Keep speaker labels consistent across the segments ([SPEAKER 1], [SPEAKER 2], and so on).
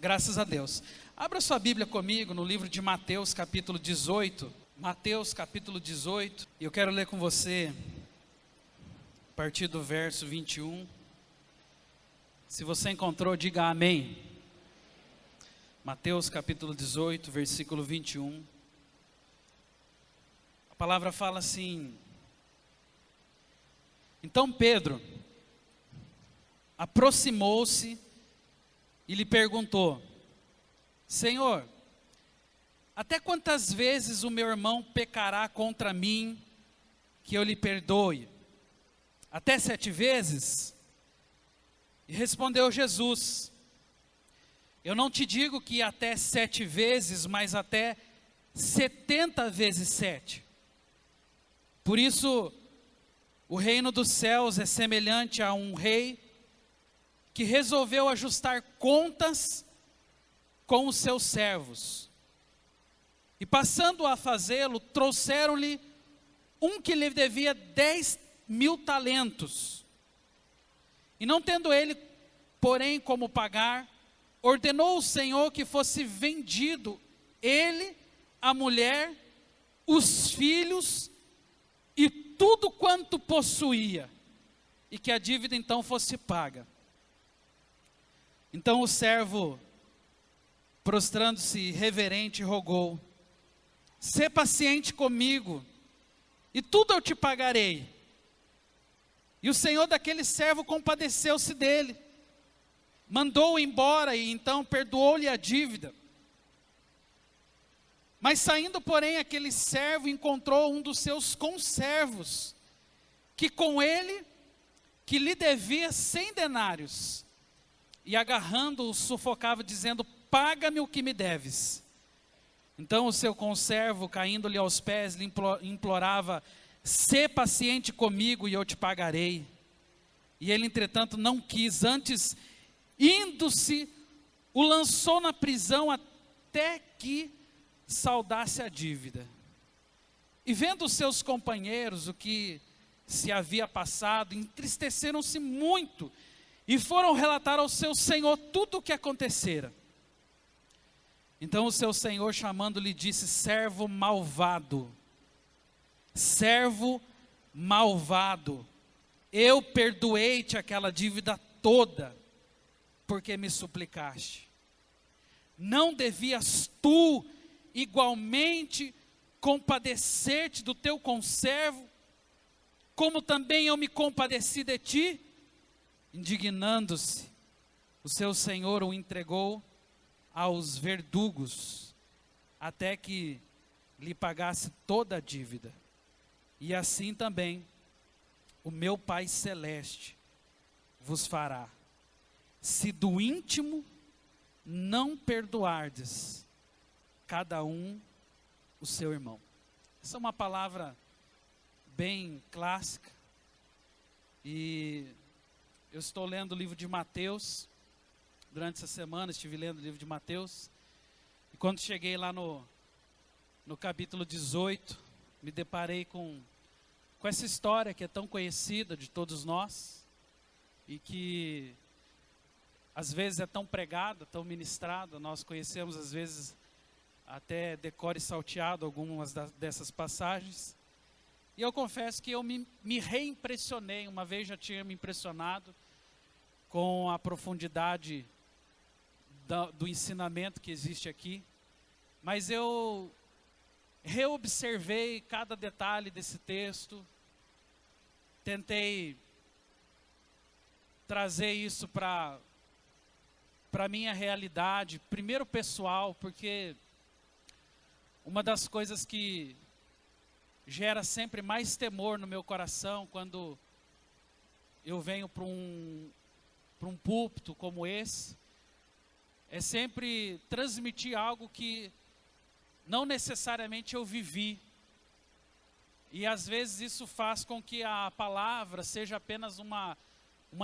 [SPEAKER 1] Graças a Deus. Abra sua Bíblia comigo no livro de Mateus, capítulo 18. Mateus, capítulo 18. E eu quero ler com você a partir do verso 21. Se você encontrou, diga amém. Mateus, capítulo 18, versículo 21. A palavra fala assim: Então Pedro aproximou-se e lhe perguntou: Senhor, até quantas vezes o meu irmão pecará contra mim, que eu lhe perdoe? Até 7 vezes? E respondeu Jesus: Eu não te digo que até 7 vezes, mas até 70 vezes 7. Por isso, o reino dos céus é semelhante a um rei que resolveu ajustar contas com os seus servos. E passando a fazê-lo, trouxeram-lhe um que lhe devia 10.000 talentos. E não tendo ele, porém, como pagar, ordenou o Senhor que fosse vendido ele, a mulher, os filhos e tudo quanto possuía, e que a dívida então fosse paga. Então o servo, prostrando-se reverente, rogou: Sê paciente comigo, e tudo eu te pagarei. E o senhor daquele servo compadeceu-se dele, mandou-o embora e então perdoou-lhe a dívida. Mas saindo, porém, aquele servo encontrou um dos seus conservos, que com ele, que lhe devia 100 denários, e agarrando-o, sufocava, dizendo: Paga-me o que me deves. Então o seu conservo, caindo-lhe aos pés, lhe implorava: Sê paciente comigo e eu te pagarei. E ele, entretanto, não quis, antes, indo-se, o lançou na prisão até que saldasse a dívida. E vendo os seus companheiros o que se havia passado, entristeceram-se muito e foram relatar ao seu senhor tudo o que acontecera. Então o seu senhor, chamando-lhe, disse: Servo malvado, eu perdoei-te aquela dívida toda, porque me suplicaste. Não devias tu igualmente compadecer-te do teu conservo, como também eu me compadeci de ti? Indignando-se, o seu senhor o entregou aos verdugos, até que lhe pagasse toda a dívida. E assim também o meu Pai Celeste vos fará, se do íntimo não perdoardes cada um o seu irmão. Essa é uma palavra bem clássica, e eu estou lendo o livro de Mateus. Durante essa semana estive lendo o livro de Mateus, e quando cheguei lá no capítulo 18, me deparei com essa história que é tão conhecida de todos nós, e que às vezes é tão pregada, tão ministrada. Nós conhecemos às vezes até decore salteado algumas dessas passagens, e eu confesso que eu me reimpressionei. Uma vez já tinha me impressionado com a profundidade do ensinamento que existe aqui, mas eu reobservei cada detalhe desse texto, tentei trazer isso para a minha realidade, primeiro pessoal, porque uma das coisas que gera sempre mais temor no meu coração quando eu venho para um púlpito como esse, é sempre transmitir algo que não necessariamente eu vivi. E às vezes isso faz com que a palavra seja apenas uma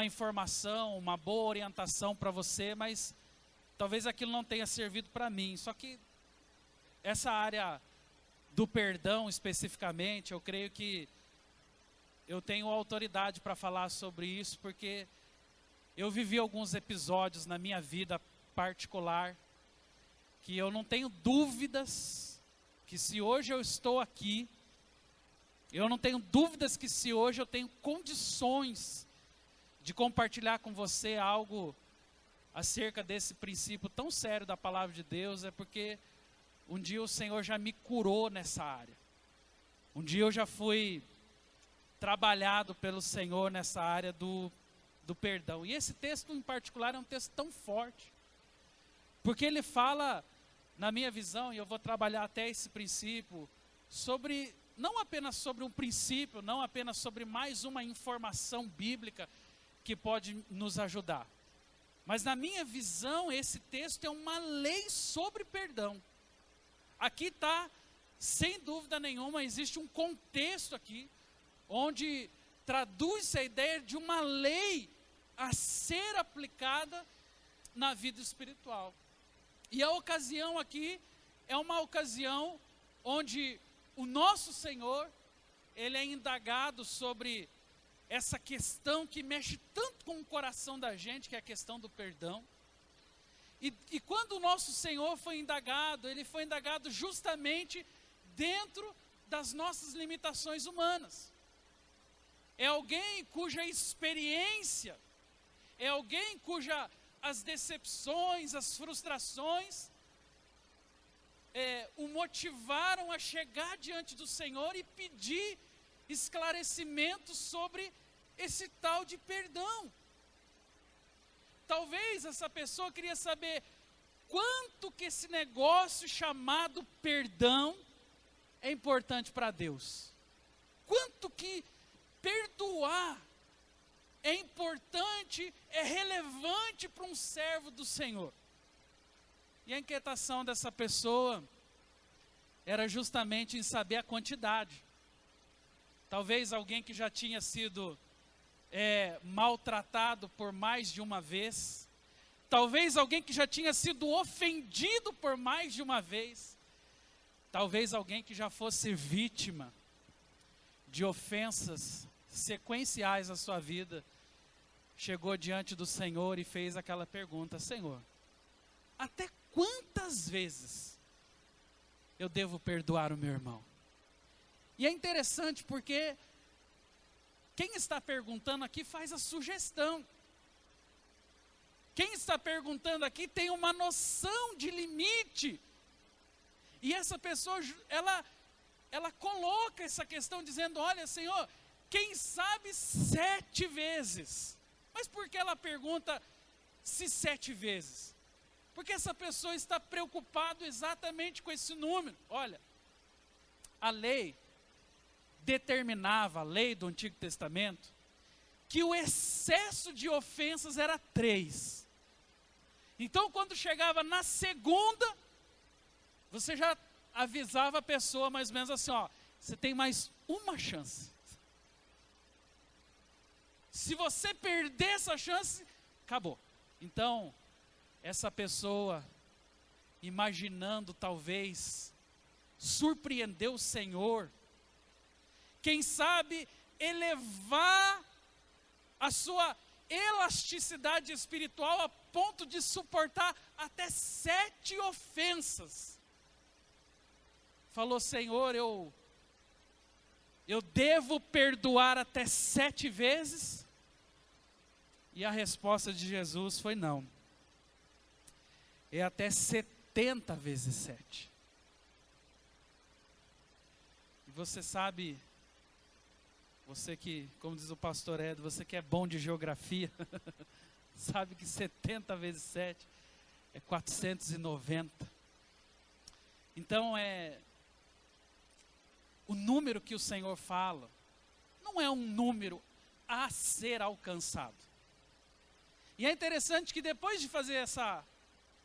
[SPEAKER 1] informação, uma boa orientação para você, mas talvez aquilo não tenha servido para mim. Só que essa área do perdão especificamente, eu creio que eu tenho autoridade para falar sobre isso, porque eu vivi alguns episódios na minha vida particular, que eu não tenho dúvidas que se hoje eu estou aqui, eu não tenho dúvidas que se hoje eu tenho condições de compartilhar com você algo acerca desse princípio tão sério da palavra de Deus, é porque um dia o Senhor já me curou nessa área. Um dia eu já fui trabalhado pelo Senhor nessa área do perdão. E esse texto em particular é um texto tão forte, porque ele fala, na minha visão, e eu vou trabalhar até esse princípio, sobre, não apenas sobre um princípio, não apenas sobre mais uma informação bíblica que pode nos ajudar. Mas na minha visão, esse texto é uma lei sobre perdão. Aqui está, sem dúvida nenhuma, existe um contexto aqui, onde traduz a ideia de uma lei a ser aplicada na vida espiritual. E a ocasião aqui é uma ocasião onde o nosso Senhor, ele é indagado sobre essa questão que mexe tanto com o coração da gente, que é a questão do perdão. E quando o nosso Senhor foi indagado, ele foi indagado justamente dentro das nossas limitações humanas. É alguém cuja experiência, é alguém cuja as decepções, as frustrações, o motivaram a chegar diante do Senhor e pedir esclarecimentos sobre esse tal de perdão. Talvez essa pessoa queria saber quanto que esse negócio chamado perdão é importante para Deus. Quanto que perdoar é importante, é relevante para um servo do Senhor. E a inquietação dessa pessoa era justamente em saber a quantidade. Talvez alguém que já tinha sido maltratado por mais de uma vez. Talvez alguém que já tinha sido ofendido por mais de uma vez. Talvez alguém que já fosse vítima de ofensas sequenciais à sua vida, chegou diante do Senhor e fez aquela pergunta: Senhor, até quantas vezes eu devo perdoar o meu irmão? E é interessante porque quem está perguntando aqui faz a sugestão. Quem está perguntando aqui tem uma noção de limite. E essa pessoa, ela coloca essa questão dizendo: olha, Senhor, quem sabe 7 vezes. Mas por que ela pergunta se 7 vezes? Porque essa pessoa está preocupada exatamente com esse número. Olha, a lei determinava, a lei do Antigo Testamento, que o excesso de ofensas era 3. Então, quando chegava na segunda, você já avisava a pessoa mais ou menos assim, ó, você tem mais uma chance. Se você perder essa chance, acabou. Então, essa pessoa, imaginando talvez surpreender o Senhor, quem sabe elevar a sua elasticidade espiritual a ponto de suportar até 7 ofensas. Falou: Senhor, eu devo perdoar até 7 vezes? E a resposta de Jesus foi: não. É até 70 vezes 7. E você sabe, você que, como diz o pastor Ed, você que é bom de geografia, sabe que 70 vezes 7 é 490. Então o número que o Senhor fala não é um número a ser alcançado. E é interessante que depois de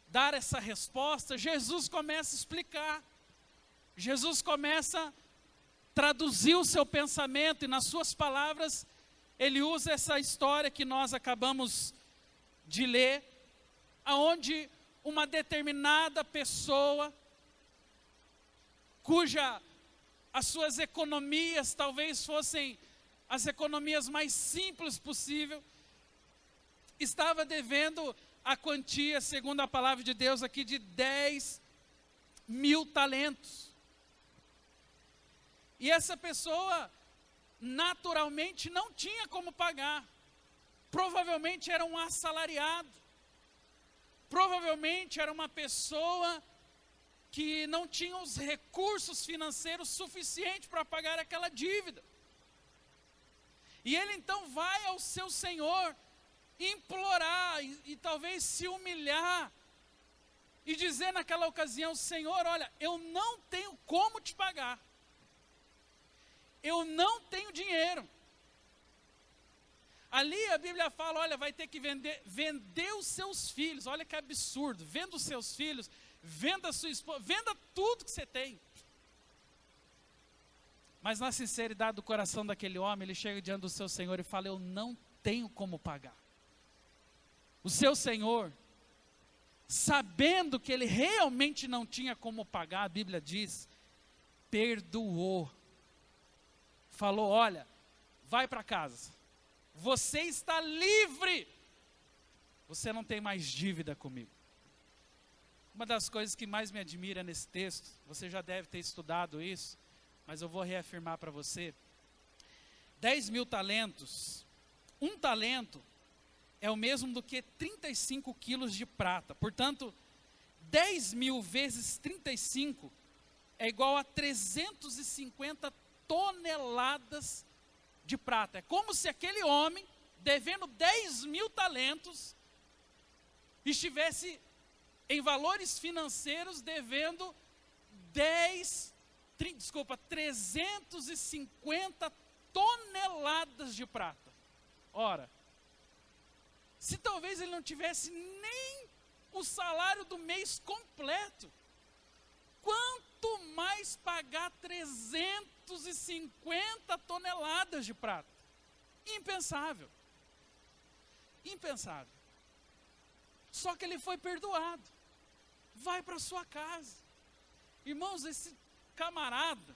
[SPEAKER 1] dar essa resposta, Jesus começa a explicar. Jesus começa a traduzir o seu pensamento e nas suas palavras, ele usa essa história que nós acabamos de ler, aonde uma determinada pessoa, cuja as suas economias talvez fossem as economias mais simples possível, estava devendo a quantia, segundo a palavra de Deus aqui, de 10.000 talentos. E essa pessoa, naturalmente, não tinha como pagar. Provavelmente era um assalariado. Provavelmente era uma pessoa que não tinha os recursos financeiros suficientes para pagar aquela dívida. E ele então vai ao seu senhor implorar e talvez se humilhar e dizer naquela ocasião: Senhor, olha, eu não tenho como te pagar. Eu não tenho dinheiro. Ali a Bíblia fala, olha, vai ter que vender os seus filhos. Olha que absurdo, venda os seus filhos, venda a sua esposa, venda tudo que você tem. Mas na sinceridade do coração daquele homem, ele chega diante do seu senhor e fala: eu não tenho como pagar. O seu senhor, sabendo que ele realmente não tinha como pagar, a Bíblia diz, perdoou. Falou: olha, vai para casa, você está livre, você não tem mais dívida comigo. Uma das coisas que mais me admira nesse texto, você já deve ter estudado isso, mas eu vou reafirmar para você: 10.000 talentos, um talento é o mesmo do que 35 quilos de prata. Portanto, 10.000 vezes 35 é igual a 350 toneladas de prata. É como se aquele homem, devendo 10.000 talentos, estivesse em valores financeiros devendo 350 toneladas de prata. Ora, se talvez ele não tivesse nem o salário do mês completo, quanto mais pagar 350 toneladas de prata? Impensável. Impensável. Só que ele foi perdoado. Vai para sua casa. Irmãos, esse camarada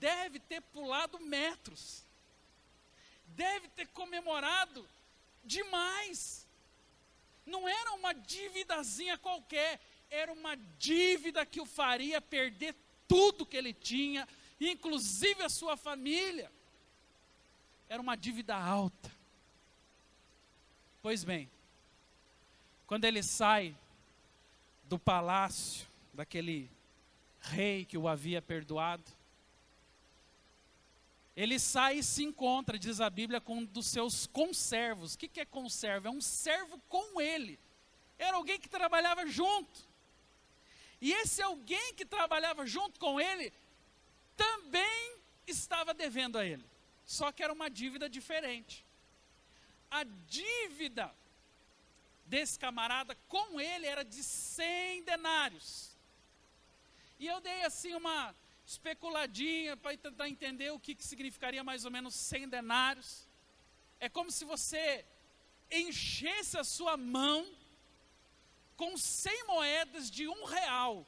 [SPEAKER 1] deve ter pulado metros. Deve ter comemorado demais. Não era uma dívidazinha qualquer, era uma dívida que o faria perder tudo que ele tinha, inclusive a sua família. Era uma dívida alta. Pois bem, quando ele sai do palácio daquele rei que o havia perdoado, ele sai e se encontra, diz a Bíblia, com um dos seus conservos. O que é conservo? É um servo com ele. Era alguém que trabalhava junto. E esse alguém que trabalhava junto com ele, também estava devendo a ele. Só que era uma dívida diferente. A dívida desse camarada com ele era de 100 denários. E eu dei assim uma especuladinha para tentar entender o que significaria mais ou menos 100 denários. É como se você enchesse a sua mão com 100 moedas de R$1,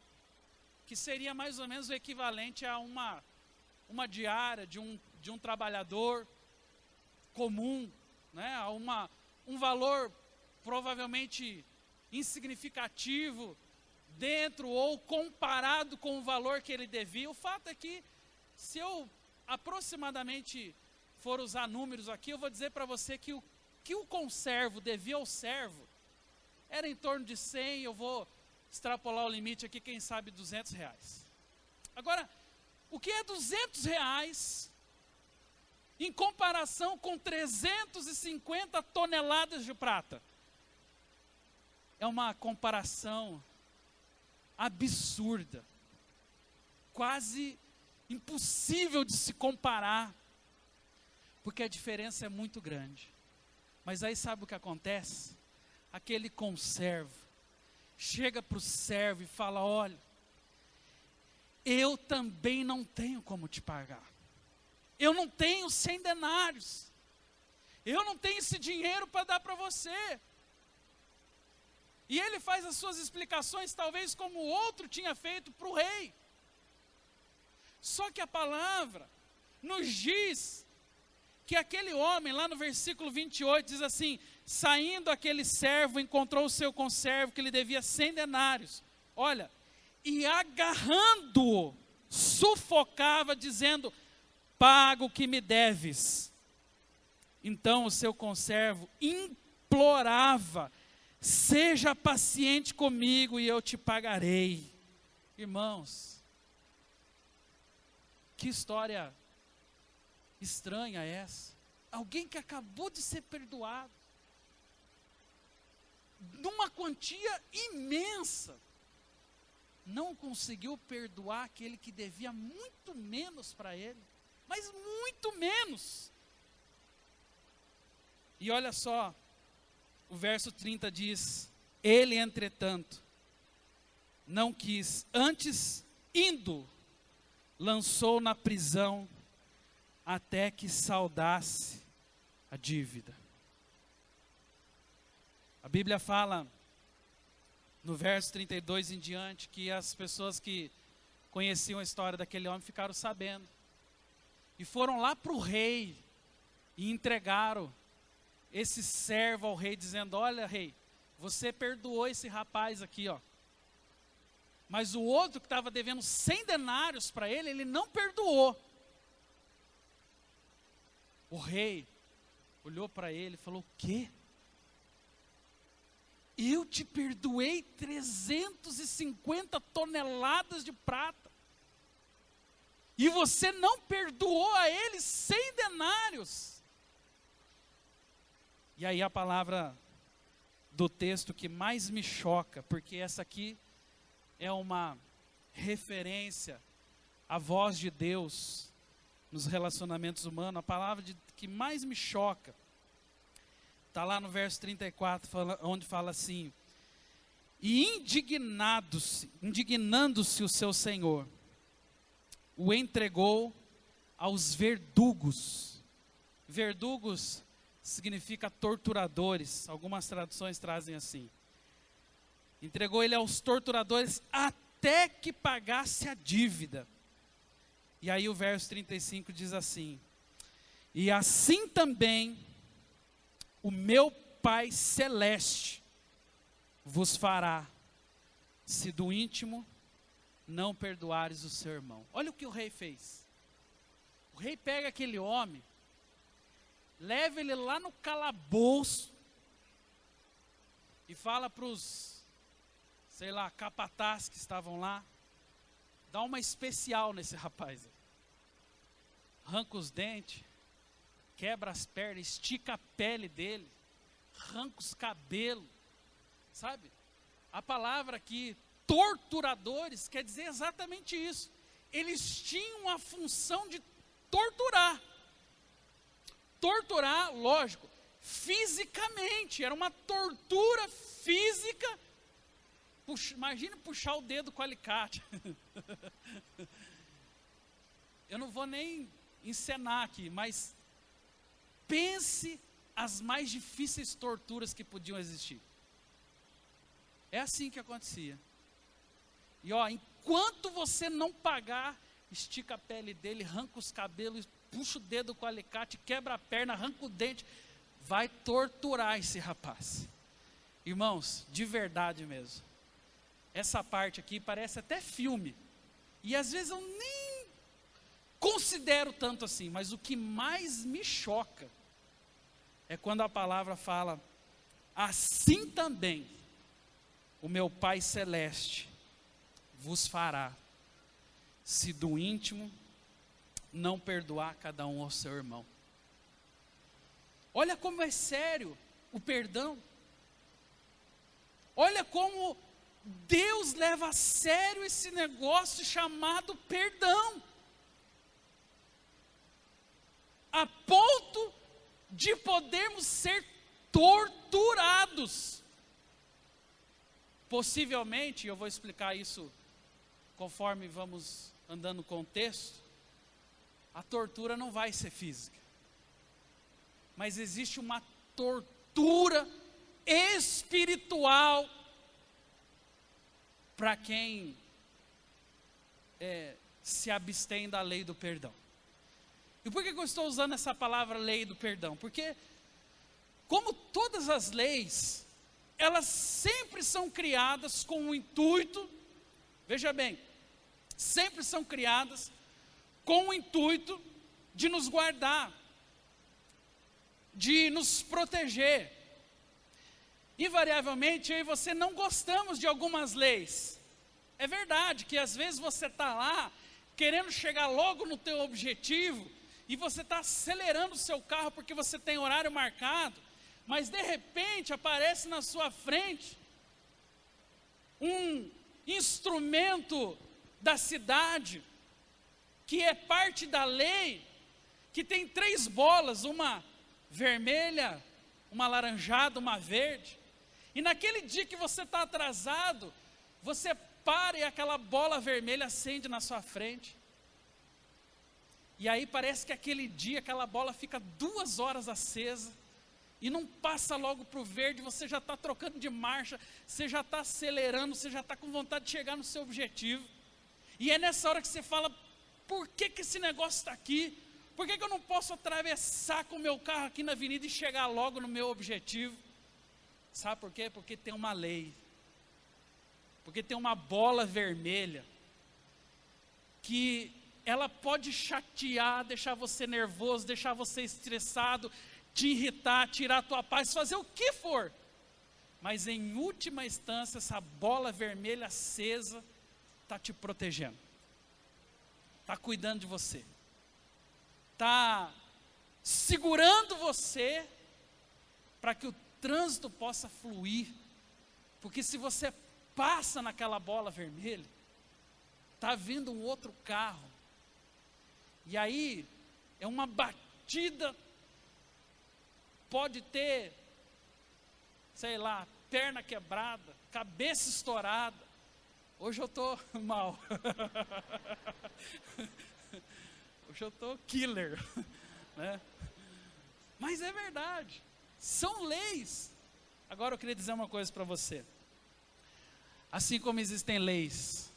[SPEAKER 1] que seria mais ou menos o equivalente a uma diária de um trabalhador comum, né? A um valor provavelmente insignificativo dentro ou comparado com o valor que ele devia. O fato é que, se eu aproximadamente for usar números aqui, eu vou dizer para você que o conservo devia ao servo era em torno de 100, eu vou extrapolar o limite aqui, quem sabe R$200. Agora, o que é R$200 em comparação com 350 toneladas de prata? É uma comparação absurda, quase impossível de se comparar, porque a diferença é muito grande. Mas aí sabe o que acontece? Aquele conservo chega para o servo e fala: olha, eu também não tenho como te pagar. Eu não tenho 100 denários. Eu não tenho esse dinheiro para dar para você. E ele faz as suas explicações, talvez como o outro tinha feito para o rei. Só que a palavra nos diz que aquele homem, lá no versículo 28, diz assim: saindo aquele servo, encontrou o seu conservo, que lhe devia 100 denários. Olha, e agarrando-o, sufocava, dizendo: paga o que me deves. Então o seu conservo implorava: seja paciente comigo e eu te pagarei. Irmãos, que história estranha essa. Alguém que acabou de ser perdoado, numa quantia imensa, não conseguiu perdoar aquele que devia muito menos para ele, mas muito menos. E olha só, o verso 30 diz: ele, entretanto, não quis, antes, indo, lançou na prisão até que saldasse a dívida. A Bíblia fala, no verso 32 em diante, que as pessoas que conheciam a história daquele homem ficaram sabendo. E foram lá para o rei e entregaram esse servo ao rei, dizendo: olha, rei, você perdoou esse rapaz aqui, ó. Mas o outro que estava devendo 100 denários para ele, ele não perdoou. O rei olhou para ele e falou: o quê? Eu te perdoei 350 toneladas de prata. E você não perdoou a ele 100 denários. E aí a palavra do texto que mais me choca, porque essa aqui é uma referência à voz de Deus nos relacionamentos humanos. A palavra que mais me choca está lá no verso 34, onde fala assim: e indignando-se o seu senhor, o entregou aos verdugos. Verdugos significa torturadores, algumas traduções trazem assim. Entregou ele aos torturadores até que pagasse a dívida. E aí o verso 35 diz assim: e assim também o meu Pai Celeste vos fará, se do íntimo não perdoares o seu irmão. Olha o que o rei fez. O rei pega aquele homem, leva ele lá no calabouço e fala para os, sei lá, capatazes que estavam lá: dá uma especial nesse rapaz. Arranca os dentes, quebra as pernas, estica a pele dele, arranca os cabelos, sabe? A palavra aqui, torturadores, quer dizer exatamente isso. Eles tinham a função de torturar. Torturar, lógico, fisicamente, era uma tortura física. Imagine puxar o dedo com alicate. Eu não vou nem encenar aqui, mas pense as mais difíceis torturas que podiam existir. É assim que acontecia. E ó, enquanto você não pagar, estica a pele dele, arranca os cabelos, puxa o dedo com o alicate, quebra a perna, arranca o dente, vai torturar esse rapaz. Irmãos, de verdade mesmo, essa parte aqui parece até filme, e às vezes eu nem considero tanto assim, mas o que mais me choca é quando a palavra fala: assim também o meu Pai Celeste vos fará, se do íntimo não perdoar cada um ao seu irmão. Olha como é sério o perdão. Olha como Deus leva a sério esse negócio chamado perdão, a ponto de podermos ser torturados. Possivelmente, eu vou explicar isso conforme vamos andando com o texto, a tortura não vai ser física, mas existe uma tortura espiritual para quem se abstém da lei do perdão. E por que que eu estou usando essa palavra lei do perdão? Porque, como todas as leis, elas sempre são criadas com o intuito, veja bem, sempre são criadas com o intuito de nos guardar, de nos proteger. Invariavelmente, eu e você não gostamos de algumas leis. É verdade que às vezes você está lá, querendo chegar logo no teu objetivo, e você está acelerando o seu carro porque você tem horário marcado, mas de repente aparece na sua frente um instrumento da cidade, que é parte da lei, que tem 3 bolas, uma vermelha, uma alaranjada, uma verde, e naquele dia que você está atrasado, você para e aquela bola vermelha acende na sua frente, e aí parece que aquele dia, aquela bola fica 2 horas acesa, e não passa logo para o verde, você já está trocando de marcha, você já está acelerando, você já está com vontade de chegar no seu objetivo, e é nessa hora que você fala, por que que esse negócio está aqui? Por que que eu não posso atravessar com o meu carro aqui na avenida e chegar logo no meu objetivo? Sabe por quê? Porque tem uma lei, porque tem uma bola vermelha, que ela pode chatear, deixar você nervoso, deixar você estressado, te irritar, tirar a tua paz, fazer o que for, mas em última instância, essa bola vermelha acesa está te protegendo, está cuidando de você, está segurando você para que o trânsito possa fluir, porque se você passa naquela bola vermelha, está vindo um outro carro, e aí é uma batida, pode ter, sei lá, perna quebrada, cabeça estourada. Hoje eu estou mal, hoje eu estou killer, né? Mas é verdade, são leis. Agora eu queria dizer uma coisa para você, assim como existem leis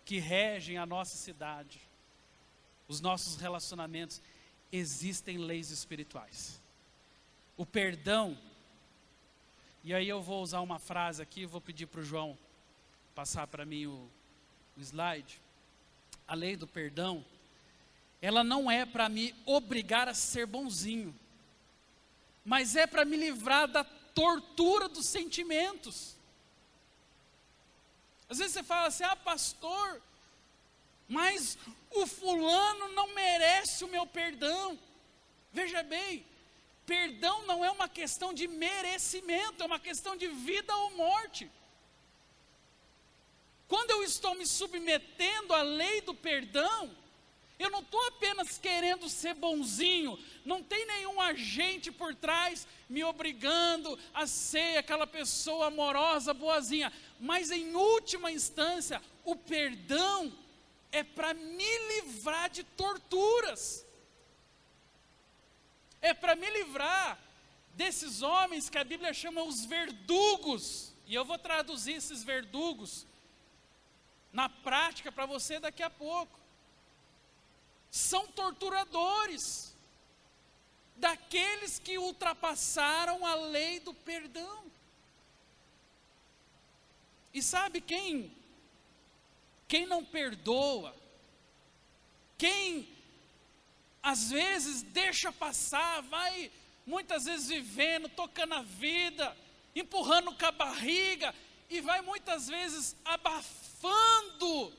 [SPEAKER 1] que regem a nossa cidade, os nossos relacionamentos, existem leis espirituais. O perdão, e aí eu vou usar uma frase aqui, vou pedir para o João passar para mim o slide. A lei do perdão, ela não é para me obrigar a ser bonzinho, mas é para me livrar da tortura dos sentimentos. Às vezes você fala assim, pastor, mas o fulano não merece o meu perdão. Veja bem, perdão não é uma questão de merecimento, é uma questão de vida ou morte. Quando eu estou me submetendo à lei do perdão, eu não estou apenas querendo ser bonzinho, não tem nenhum agente por trás me obrigando a ser aquela pessoa amorosa, boazinha, mas em última instância, o perdão é para me livrar de torturas, é para me livrar desses homens que a Bíblia chama os verdugos, e eu vou traduzir esses verdugos na prática para você daqui a pouco. São torturadores daqueles que ultrapassaram a lei do perdão. E sabe quem não perdoa, quem às vezes deixa passar, vai muitas vezes vivendo, tocando a vida, empurrando com a barriga, e vai muitas vezes abafando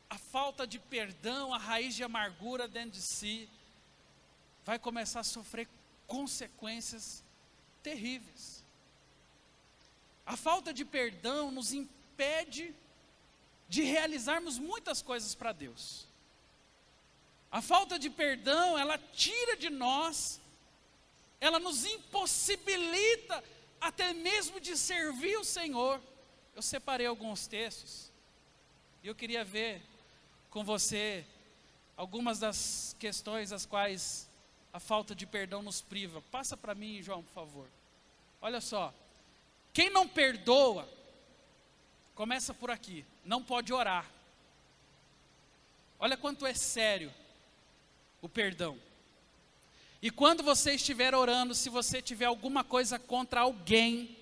[SPEAKER 1] a falta de perdão, a raiz de amargura dentro de si, vai começar a sofrer consequências terríveis. A falta de perdão nos impede de realizarmos muitas coisas para Deus. A falta de perdão, ela tira de nós, ela nos impossibilita até mesmo de servir o Senhor. Eu separei alguns textos, e eu queria ver com você algumas das questões as quais a falta de perdão nos priva. Passa para mim, João, por favor. Olha só, quem não perdoa, começa por aqui, não pode orar. Olha quanto é sério o perdão. E quando você estiver orando, se você tiver alguma coisa contra alguém,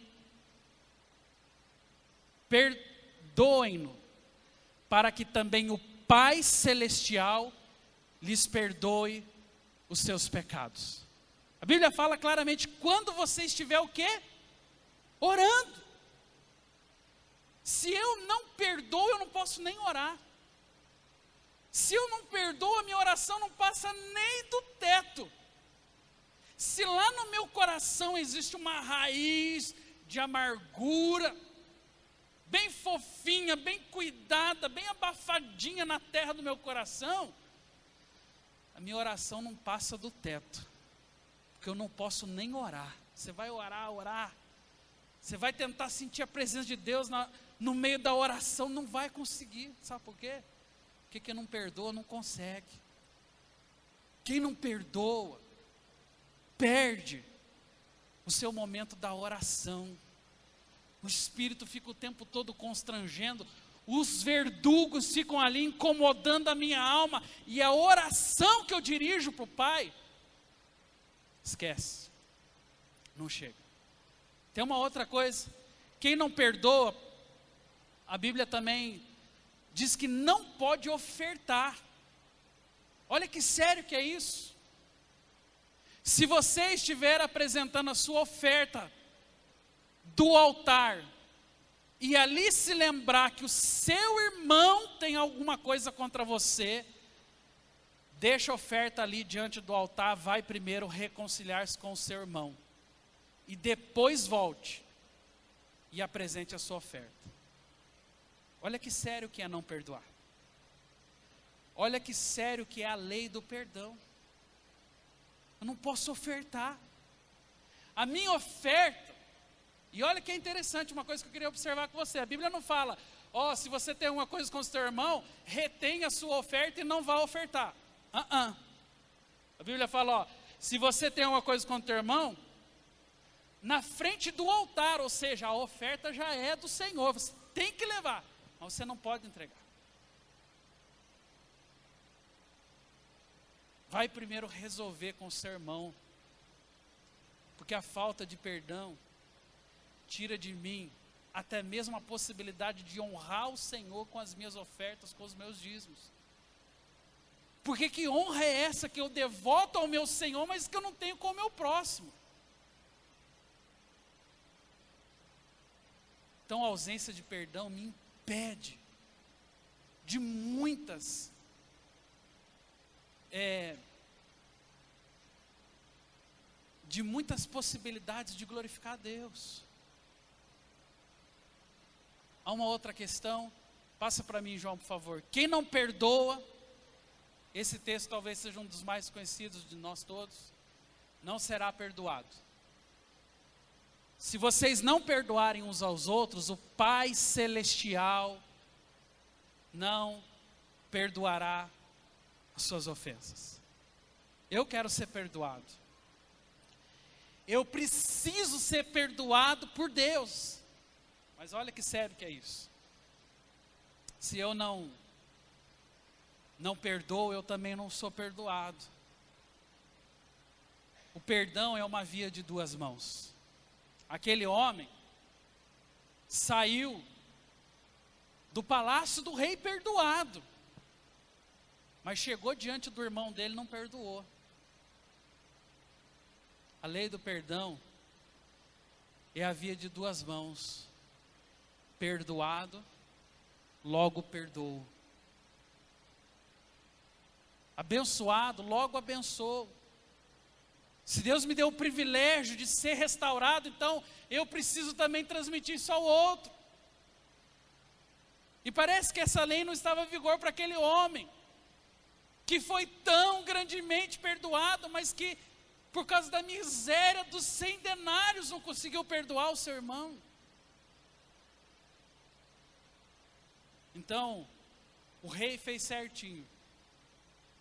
[SPEAKER 1] perdoem-no, para que também o Pai Celestial lhes perdoe os seus pecados. A Bíblia fala claramente, quando você estiver o quê? Orando. Se eu não perdoo, eu não posso nem orar. Se eu não perdoo, a minha oração não passa nem do teto. Se lá no meu coração existe uma raiz de amargura, bem fofinha, bem cuidada, bem abafadinha na terra do meu coração, a minha oração não passa do teto, porque eu não posso nem orar. Você vai orar, você vai tentar sentir a presença de Deus no meio da oração, não vai conseguir, sabe por quê? Porque quem não perdoa não consegue. Quem não perdoa, perde o seu momento da oração. O Espírito fica o tempo todo constrangendo, os verdugos ficam ali incomodando a minha alma, e a oração que eu dirijo para o Pai, esquece, não chega. Tem uma outra coisa, quem não perdoa, a Bíblia também diz que não pode ofertar. Olha que sério que é isso. Se você estiver apresentando a sua oferta do altar, e ali se lembrar que o seu irmão tem alguma coisa contra você, deixa a oferta ali diante do altar, vai primeiro reconciliar-se com o seu irmão, e depois volte e apresente a sua oferta. Olha que sério que é não perdoar. Olha que sério que é a lei do perdão. Eu não posso ofertar. A minha oferta, e olha que é interessante, uma coisa que eu queria observar com você, a Bíblia não fala, se você tem uma coisa com o seu irmão, retenha a sua oferta e não vá ofertar. A Bíblia fala, se você tem uma coisa com o teu irmão, na frente do altar, ou seja, a oferta já é do Senhor, você tem que levar, mas você não pode entregar. Vai primeiro resolver com o seu irmão, porque a falta de perdão tira de mim até mesmo a possibilidade de honrar o Senhor com as minhas ofertas, com os meus dízimos. Porque que honra é essa que eu devoto ao meu Senhor, mas que eu não tenho com o meu próximo? Então a ausência de perdão me impede de muitas possibilidades de glorificar a Deus. Há uma outra questão, passa para mim, João, por favor. Quem não perdoa, esse texto talvez seja um dos mais conhecidos de nós todos, não será perdoado. Se vocês não perdoarem uns aos outros, o Pai Celestial não perdoará as suas ofensas. Eu quero ser perdoado. Eu preciso ser perdoado por Deus. Mas olha que sério que é isso. Se eu não perdoo, eu também não sou perdoado. O perdão é uma via de duas mãos. Aquele homem saiu do palácio do rei perdoado, mas chegou diante do irmão dele e não perdoou. A lei do perdão é a via de duas mãos. Perdoado, logo perdoo. Abençoado, logo abençoo. Se Deus me deu o privilégio de ser restaurado, então eu preciso também transmitir isso ao outro. E parece que essa lei não estava em vigor para aquele homem, que foi tão grandemente perdoado, mas que por causa da miséria dos 100 denários não conseguiu perdoar o seu irmão. Então, o rei fez certinho.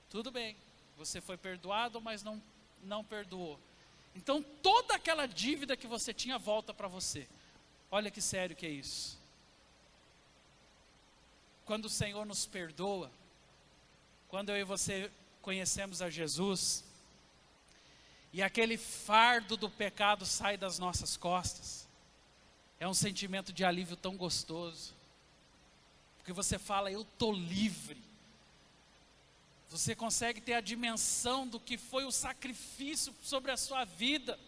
[SPEAKER 1] Tudo bem, você foi perdoado, mas não perdoou. Então, toda aquela dívida que você tinha volta para você. Olha que sério que é isso. Quando o Senhor nos perdoa, quando eu e você conhecemos a Jesus e aquele fardo do pecado sai das nossas costas, é um sentimento de alívio tão gostoso, porque você fala, eu estou livre. Você consegue ter a dimensão do que foi o sacrifício sobre a sua vida.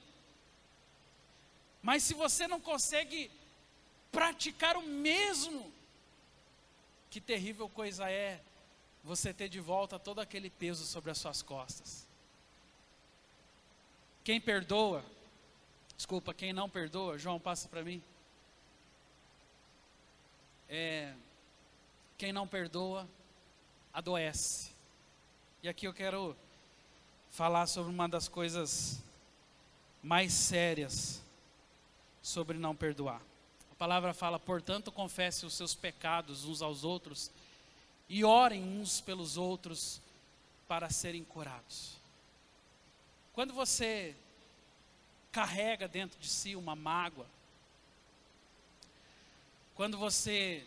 [SPEAKER 1] Mas se você não consegue praticar o mesmo, que terrível coisa é você ter de volta todo aquele peso sobre as suas costas. Quem não perdoa, João, passa para mim. Quem não perdoa, adoece. E aqui eu quero falar sobre uma das coisas mais sérias sobre não perdoar. A palavra fala, portanto, confesse os seus pecados uns aos outros e orem uns pelos outros para serem curados. Quando você carrega dentro de si uma mágoa, quando você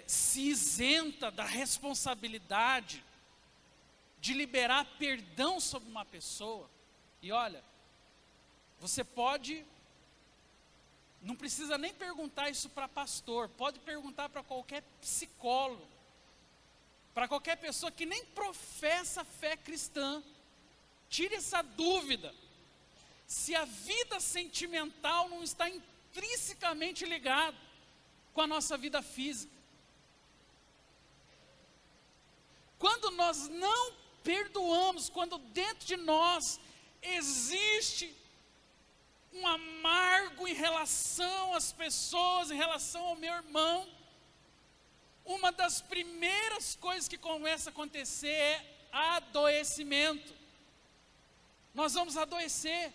[SPEAKER 1] se isenta da responsabilidade de liberar perdão sobre uma pessoa, e olha, você pode, não precisa nem perguntar isso para pastor, pode perguntar para qualquer psicólogo, para qualquer pessoa que nem professa fé cristã, tire essa dúvida, se a vida sentimental não está intrinsecamente ligada com a nossa vida física. Quando nós não perdoamos, quando dentro de nós existe um amargo em relação às pessoas, em relação ao meu irmão, uma das primeiras coisas que começa a acontecer é adoecimento. Nós vamos adoecer.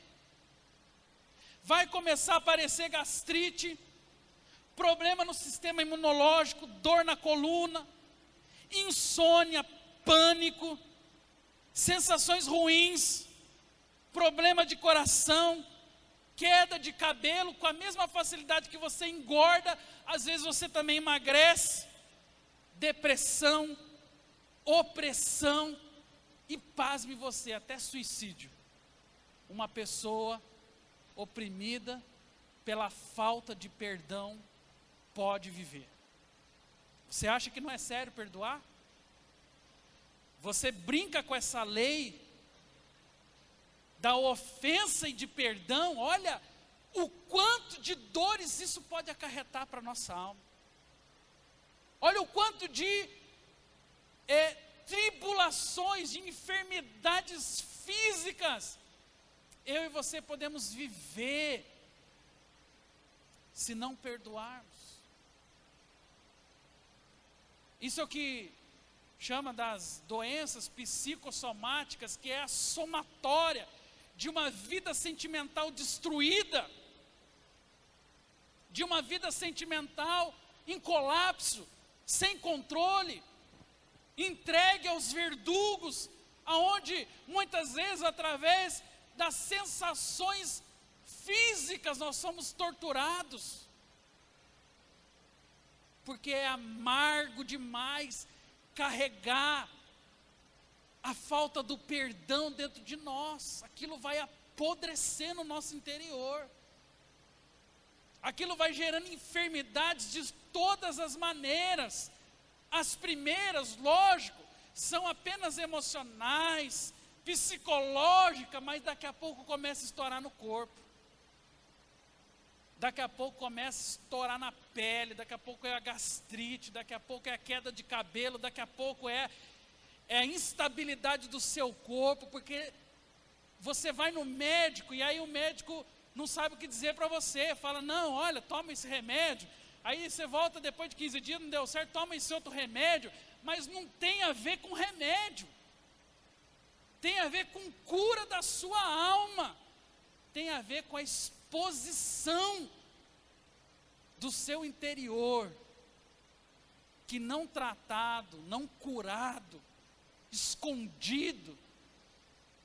[SPEAKER 1] Vai começar a aparecer gastrite, problema no sistema imunológico, dor na coluna, insônia, pânico, sensações ruins, problema de coração, queda de cabelo, com a mesma facilidade que você engorda, às vezes você também emagrece, depressão, opressão e, pasme você, até suicídio. Uma pessoa oprimida pela falta de perdão pode viver. Você acha que não é sério perdoar? Você brinca com essa lei da ofensa e de perdão, olha o quanto de dores isso pode acarretar para a nossa alma. Olha o quanto de tribulações, de enfermidades físicas eu e você podemos viver se não perdoarmos. Isso é o que chama das doenças psicossomáticas, que é a somatória de uma vida sentimental destruída, de uma vida sentimental em colapso, sem controle, entregue aos verdugos, aonde muitas vezes através das sensações físicas nós somos torturados, porque é amargo demais carregar a falta do perdão dentro de nós. Aquilo vai apodrecer no nosso interior, aquilo vai gerando enfermidades de todas as maneiras. As primeiras, lógico, são apenas emocionais, psicológicas, mas daqui a pouco começa a estourar no corpo. Daqui a pouco começa a estourar na pele, daqui a pouco é a gastrite, daqui a pouco é a queda de cabelo, daqui a pouco é a instabilidade do seu corpo, porque você vai no médico e aí o médico não sabe o que dizer para você, fala, não, olha, toma esse remédio, aí você volta depois de 15 dias, não deu certo, toma esse outro remédio, mas não tem a ver com remédio, tem a ver com cura da sua alma, tem a ver com a exposição do seu interior, que não tratado, não curado, escondido,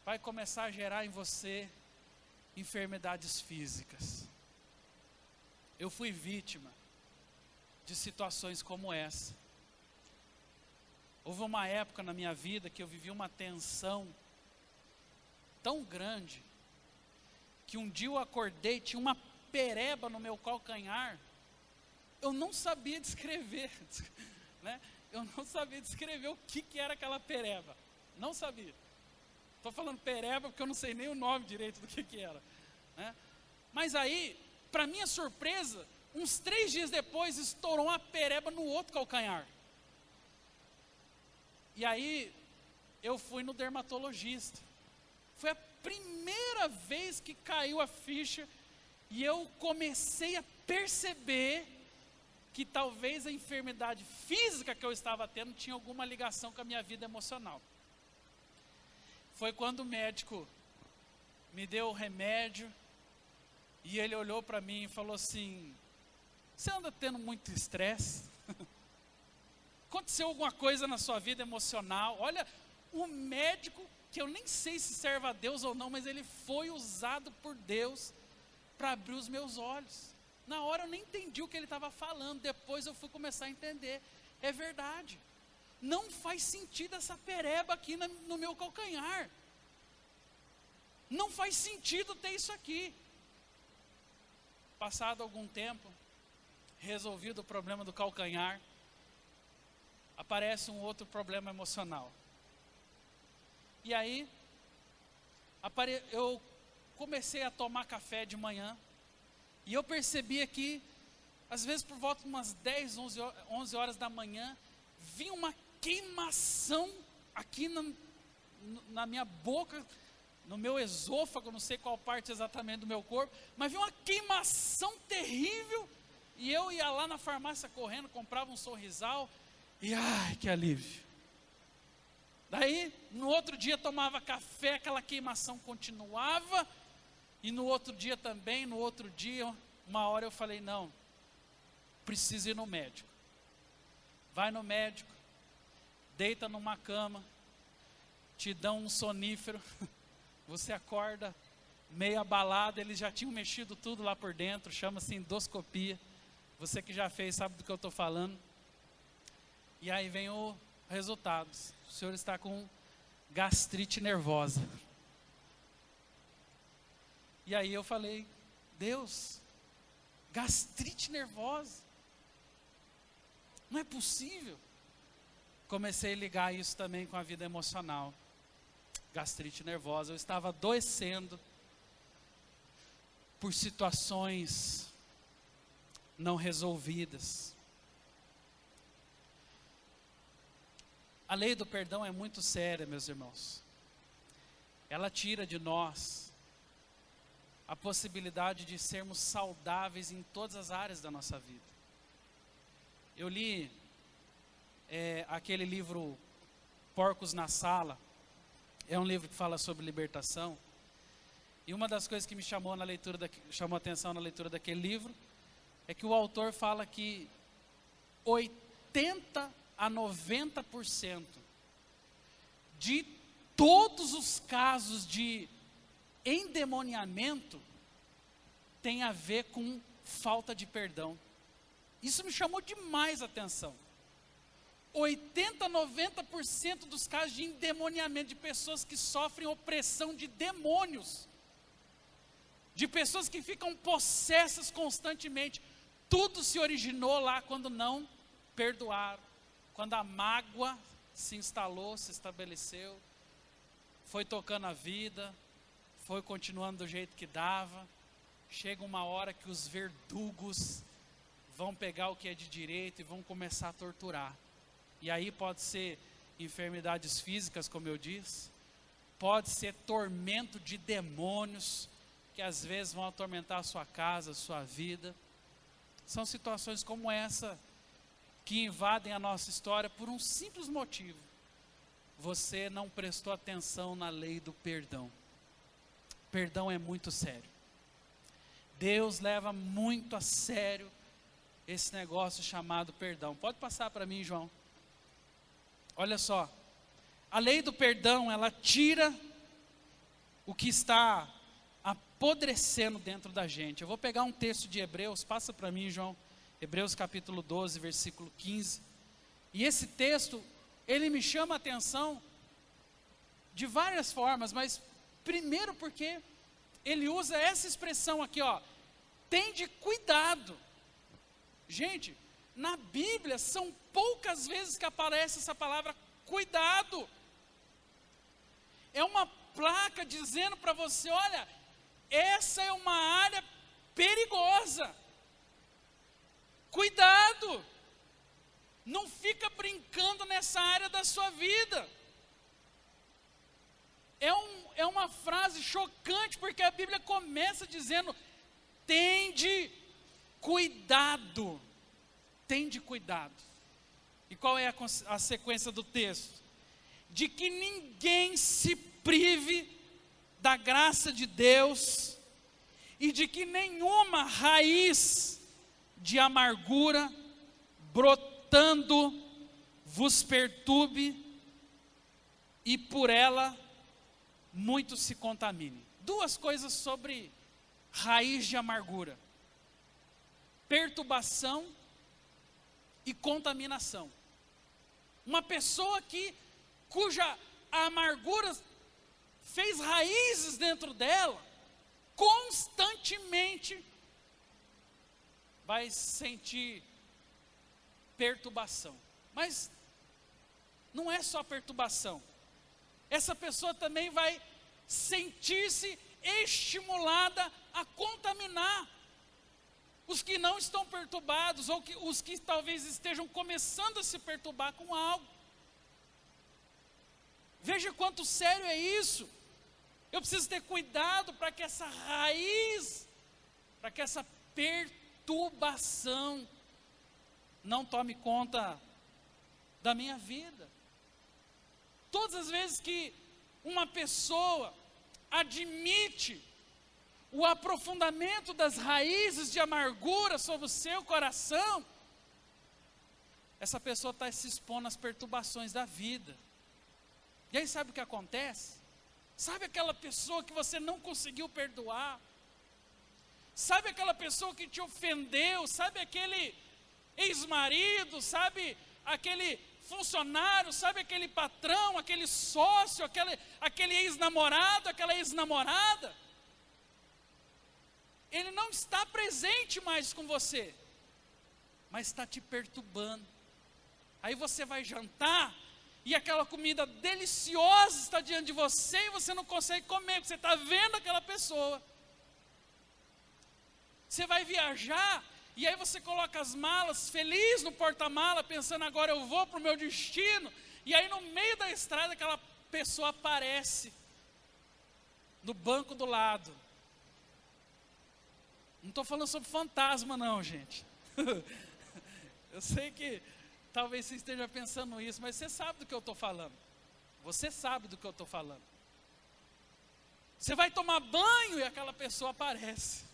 [SPEAKER 1] vai começar a gerar em você enfermidades físicas. Eu fui vítima de situações como essa. Houve uma época na minha vida que eu vivi uma tensão tão grande, que um dia eu acordei, tinha uma pereba no meu calcanhar, eu não sabia descrever, né? Eu não sabia descrever o que era aquela pereba, não sabia. Estou falando pereba porque eu não sei nem o nome direito do que era, né? Mas aí, para minha surpresa, uns 3 dias depois, estourou uma pereba no outro calcanhar. E aí, eu fui no dermatologista. Foi a primeira vez que caiu a ficha e eu comecei a perceber que talvez a enfermidade física que eu estava tendo tinha alguma ligação com a minha vida emocional. Foi quando o médico me deu o remédio e ele olhou para mim e falou assim: você anda tendo muito estresse? Aconteceu alguma coisa na sua vida emocional? Olha, o médico, que eu nem sei se serve a Deus ou não, mas ele foi usado por Deus para abrir os meus olhos. Na hora eu nem entendi o que ele estava falando, depois eu fui começar a entender. É verdade, não faz sentido essa pereba aqui no meu calcanhar. Não faz sentido ter isso aqui. Passado algum tempo, resolvido o problema do calcanhar, aparece um outro problema emocional. E aí, eu comecei a tomar café de manhã, e eu percebia que, às vezes por volta de umas 10, 11 horas da manhã, vinha uma queimação aqui na minha boca, no meu esôfago, não sei qual parte exatamente do meu corpo, mas vinha uma queimação terrível, e eu ia lá na farmácia correndo, comprava um Sorrisal, e ai, que alívio. Daí, no outro dia tomava café, aquela queimação continuava, e no outro dia também, no outro dia, uma hora eu falei, não, preciso ir no médico. Vai no médico, deita numa cama, te dão um sonífero, você acorda meio abalado, eles já tinham mexido tudo lá por dentro, chama-se endoscopia, você que já fez sabe do que eu estou falando. E aí vem o resultado, o senhor está com gastrite nervosa. E aí eu falei, Deus, gastrite nervosa? Não é possível. Comecei a ligar isso também com a vida emocional. Gastrite nervosa, eu estava adoecendo por situações não resolvidas. A lei do perdão é muito séria, meus irmãos. Ela tira de nós a possibilidade de sermos saudáveis em todas as áreas da nossa vida. Eu li aquele livro Porcos na Sala, é um livro que fala sobre libertação, e uma das coisas que me chamou a atenção na leitura daquele livro, é que o autor fala que 80 a 90% de todos os casos de endemoniamento tem a ver com falta de perdão. Isso me chamou demais a atenção. 80 a 90% dos casos de endemoniamento, de pessoas que sofrem opressão de demônios, de pessoas que ficam possessas constantemente, tudo se originou lá quando não perdoaram, quando a mágoa se instalou, se estabeleceu, foi tocando a vida, foi continuando do jeito que dava. Chega uma hora que os verdugos vão pegar o que é de direito e vão começar a torturar. E aí pode ser enfermidades físicas, como eu disse, pode ser tormento de demônios, que às vezes vão atormentar a sua casa, a sua vida. São situações como essa que invadem a nossa história por um simples motivo: você não prestou atenção na lei do perdão. Perdão é muito sério. Deus leva muito a sério esse negócio chamado perdão. Pode passar para mim, João. Olha só, a lei do perdão, ela tira o que está apodrecendo dentro da gente. Eu vou pegar um texto de Hebreus, passa para mim, João. Hebreus capítulo 12, versículo 15. E esse texto, ele me chama a atenção de várias formas, mas primeiro porque ele usa essa expressão aqui, ó, tende cuidado. Gente, na Bíblia são poucas vezes que aparece essa palavra cuidado. É uma placa dizendo para você, olha, essa é uma área perigosa. Cuidado. Não fica brincando nessa área da sua vida. É uma frase chocante, porque a Bíblia começa dizendo, tende cuidado. Tende cuidado. E qual é a sequência do texto? De que ninguém se prive da graça de Deus, e de que nenhuma raiz de amargura brotando vos perturbe, e por ela muito se contamine. Duas coisas sobre raiz de amargura: perturbação e contaminação. Uma pessoa cuja amargura fez raízes dentro dela, constantemente vai sentir perturbação. Mas não é só perturbação. Essa pessoa também vai sentir-se estimulada a contaminar os que não estão perturbados, ou os que talvez estejam começando a se perturbar com algo. Veja quanto sério é isso. Eu preciso ter cuidado para que essa raiz, para que essa perturbação não tome conta da minha vida. Todas as vezes que uma pessoa admite o aprofundamento das raízes de amargura sobre o seu coração, essa pessoa está se expondo às perturbações da vida. E aí sabe o que acontece? Sabe aquela pessoa que você não conseguiu perdoar? Sabe aquela pessoa que te ofendeu? Sabe aquele ex-marido? Sabe aquele funcionário? Sabe aquele patrão? Aquele sócio? Aquele ex-namorado? Aquela ex-namorada? Ele não está presente mais com você, mas está te perturbando. Aí você vai jantar, e aquela comida deliciosa está diante de você, e você não consegue comer, porque você está vendo aquela pessoa. Você vai viajar, e aí você coloca as malas, feliz no porta-mala, pensando, agora eu vou para o meu destino, e aí no meio da estrada, aquela pessoa aparece, no banco do lado. Não estou falando sobre fantasma não, gente. Eu sei que talvez você esteja pensando isso, mas você sabe do que eu estou falando. Você sabe do que eu estou falando. Você vai tomar banho e aquela pessoa aparece.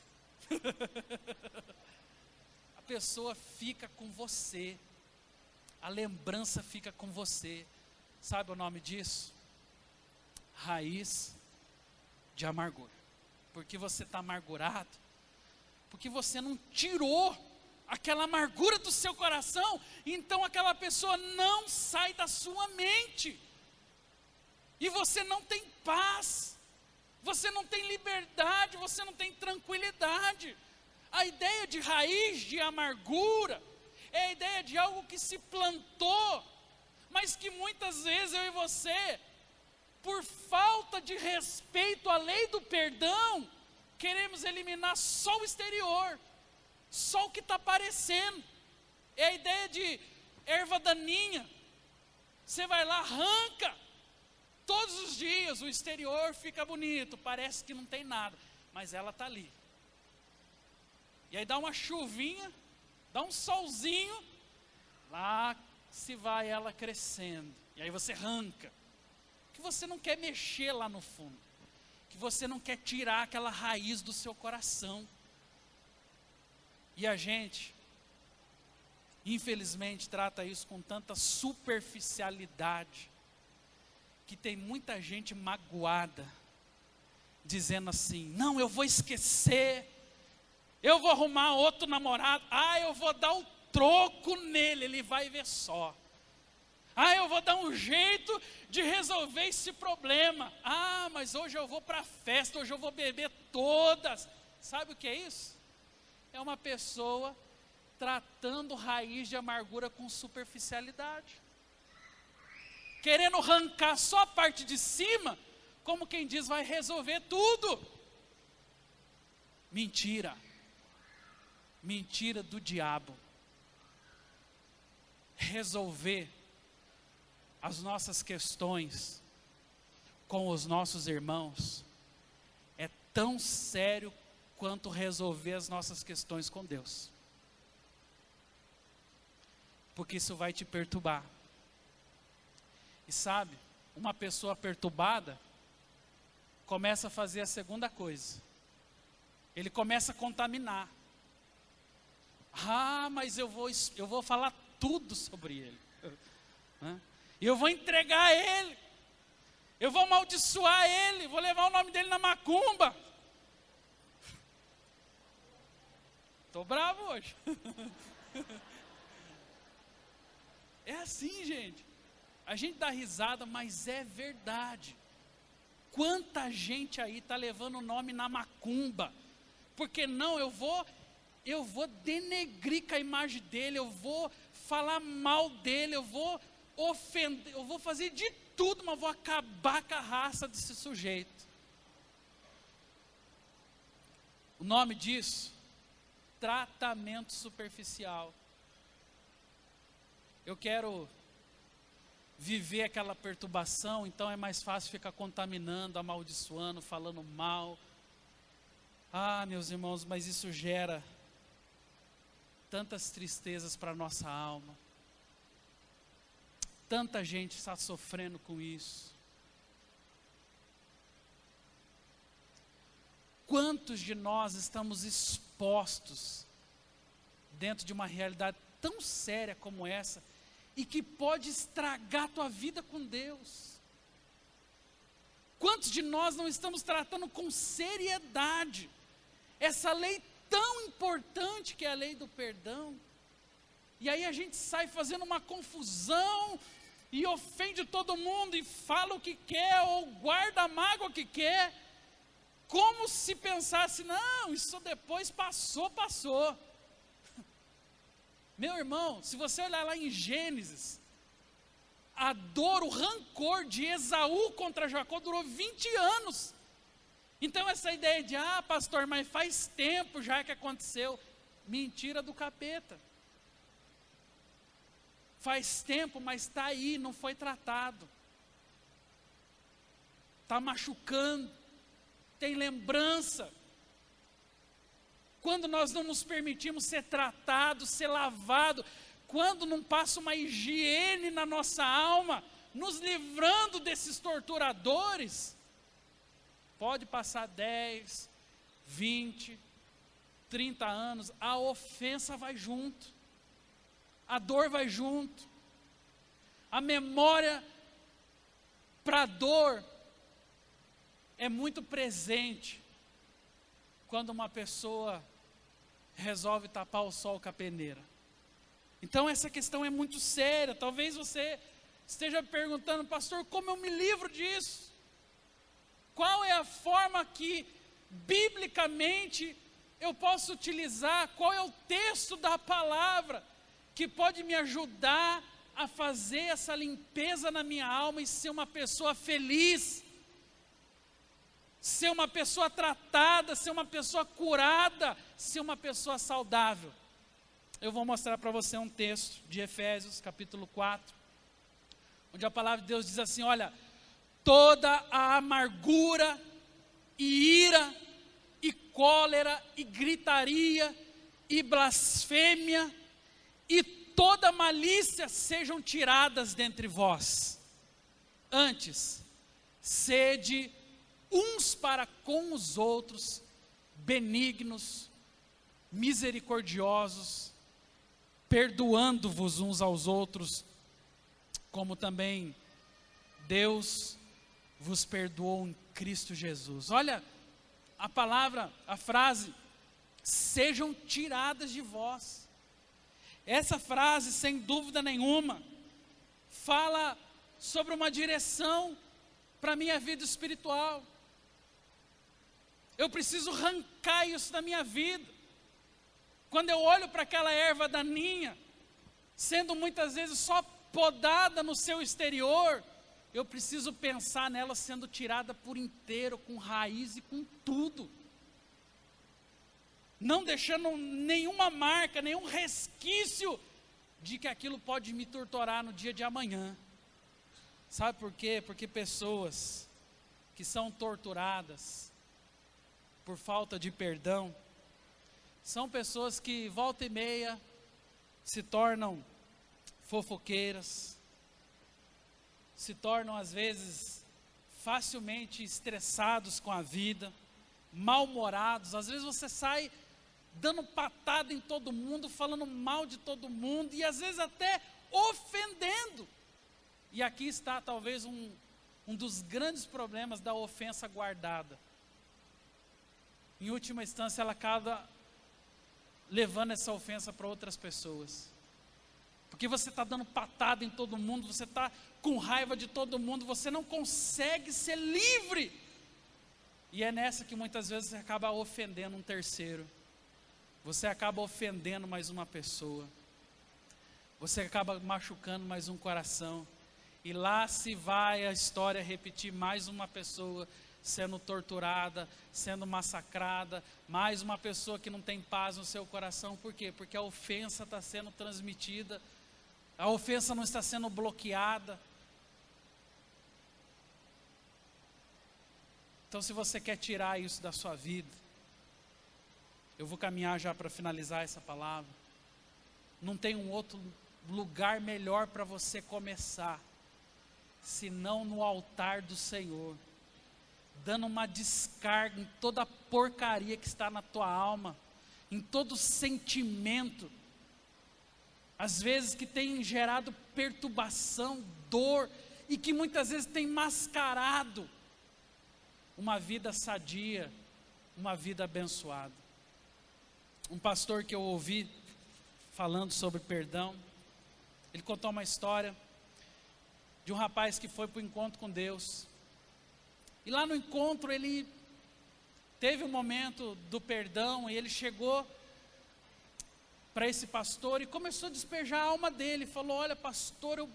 [SPEAKER 1] A pessoa fica com você. A lembrança fica com você. Sabe o nome disso? Raiz de amargura. Porque você está amargurado, porque você não tirou aquela amargura do seu coração, então aquela pessoa não sai da sua mente, e você não tem paz, você não tem liberdade, você não tem tranquilidade. A ideia de raiz de amargura é a ideia de algo que se plantou, mas que muitas vezes eu e você, por falta de respeito à lei do perdão, queremos eliminar só o exterior, só o que está aparecendo. É a ideia de erva daninha. Você vai lá, arranca, todos os dias o exterior fica bonito, parece que não tem nada, mas ela está ali. E aí dá uma chuvinha, dá um solzinho, lá se vai ela crescendo, e aí você arranca, que você não quer mexer lá no fundo, que você não quer tirar aquela raiz do seu coração. E a gente, infelizmente, trata isso com tanta superficialidade, que tem muita gente magoada, dizendo assim, não, eu vou esquecer, eu vou arrumar outro namorado, eu vou dar o troco nele, ele vai ver só. Ah, eu vou dar um jeito de resolver esse problema. Ah, mas hoje eu vou para a festa, hoje eu vou beber todas. Sabe o que é isso? É uma pessoa tratando raiz de amargura com superficialidade. Querendo arrancar só a parte de cima, como quem diz, vai resolver tudo. Mentira. Mentira do diabo. Resolver as nossas questões com os nossos irmãos é tão sério quanto resolver as nossas questões com Deus. Porque isso vai te perturbar. E sabe, uma pessoa perturbada começa a fazer a segunda coisa. Ele começa a contaminar. Ah, mas eu vou falar tudo sobre ele. E eu vou entregar a ele. Eu vou amaldiçoar ele. Vou levar o nome dele na macumba. Estou bravo hoje. É assim, gente. A gente dá risada, mas é verdade. Quanta gente aí está levando o nome na macumba. Porque não, eu vou denegrir com a imagem dele, eu vou falar mal dele, eu vou ofender, eu vou fazer de tudo, mas vou acabar com a raça desse sujeito. O nome disso, tratamento superficial. Eu quero viver aquela perturbação, então é mais fácil ficar contaminando, amaldiçoando, falando mal. Ah, meus irmãos, mas isso gera tantas tristezas para a nossa alma. Tanta gente está sofrendo com isso. Quantos de nós estamos expostos dentro de uma realidade tão séria como essa e que pode estragar a tua vida com Deus? Quantos de nós não estamos tratando com seriedade essa lei tão importante que é a lei do perdão? E aí a gente sai fazendo uma confusão e ofende todo mundo e fala o que quer ou guarda a mágoa que quer, como se pensasse, não, isso depois passou. Meu irmão, se você olhar lá em Gênesis, a dor, o rancor de Esaú contra Jacó durou 20 anos. Então essa ideia de, pastor, mas faz tempo já que aconteceu, mentira do capeta. Faz tempo, mas está aí, não foi tratado. Está machucando, tem lembrança. Quando nós não nos permitimos ser tratados, ser lavados, quando não passa uma higiene na nossa alma, nos livrando desses torturadores, pode passar 10, 20, 30 anos, a ofensa vai junto, a dor vai junto, a memória para a dor é muito presente quando uma pessoa resolve tapar o sol com a peneira. Então essa questão é muito séria. Talvez você esteja perguntando, pastor, como eu me livro disso? Qual é a forma que biblicamente eu posso utilizar? Qual é o texto da palavra que pode me ajudar a fazer essa limpeza na minha alma e ser uma pessoa feliz? Ser uma pessoa tratada, ser uma pessoa curada, ser uma pessoa saudável. Eu vou mostrar para você um texto de Efésios, capítulo 4, onde a palavra de Deus diz assim, olha, toda a amargura e ira e cólera e gritaria e blasfêmia e toda malícia sejam tiradas dentre vós. Antes, sede uns para com os outros, benignos, misericordiosos, perdoando-vos uns aos outros, como também Deus vos perdoou em Cristo Jesus. Olha a palavra, a frase, sejam tiradas de vós. Essa frase, sem dúvida nenhuma, fala sobre uma direção para a minha vida espiritual. Eu preciso arrancar isso da minha vida. Quando eu olho para aquela erva daninha, sendo muitas vezes só podada no seu exterior, eu preciso pensar nela sendo tirada por inteiro, com raiz e com tudo. Não deixando nenhuma marca, nenhum resquício de que aquilo pode me torturar no dia de amanhã. Sabe por quê? Porque pessoas que são torturadas por falta de perdão, são pessoas que volta e meia se tornam fofoqueiras, se tornam às vezes facilmente estressados com a vida, mal-humorados. Às vezes você sai dando patada em todo mundo, falando mal de todo mundo e às vezes até ofendendo. E aqui está talvez um dos grandes problemas da ofensa guardada. Em última instância, ela acaba levando essa ofensa para outras pessoas. Porque você está dando patada em todo mundo, você está com raiva de todo mundo, você não consegue ser livre. E é nessa que muitas vezes você acaba ofendendo um terceiro. Você acaba ofendendo mais uma pessoa. Você acaba machucando mais um coração. E lá se vai a história repetir, mais uma pessoa sendo torturada, sendo massacrada, mais uma pessoa que não tem paz no seu coração. Por quê? Porque a ofensa está sendo transmitida, a ofensa não está sendo bloqueada. Então, se você quer tirar isso da sua vida, eu vou caminhar já para finalizar essa palavra. Não tem um outro lugar melhor para você começar, senão no altar do Senhor, dando uma descarga em toda a porcaria que está na tua alma, em todo sentimento, às vezes que tem gerado perturbação, dor, e que muitas vezes tem mascarado uma vida sadia, uma vida abençoada. Um pastor que eu ouvi falando sobre perdão, ele contou uma história de um rapaz que foi para o encontro com Deus. E lá no encontro ele teve um momento do perdão, e ele chegou para esse pastor e começou a despejar a alma dele. Falou: olha, pastor,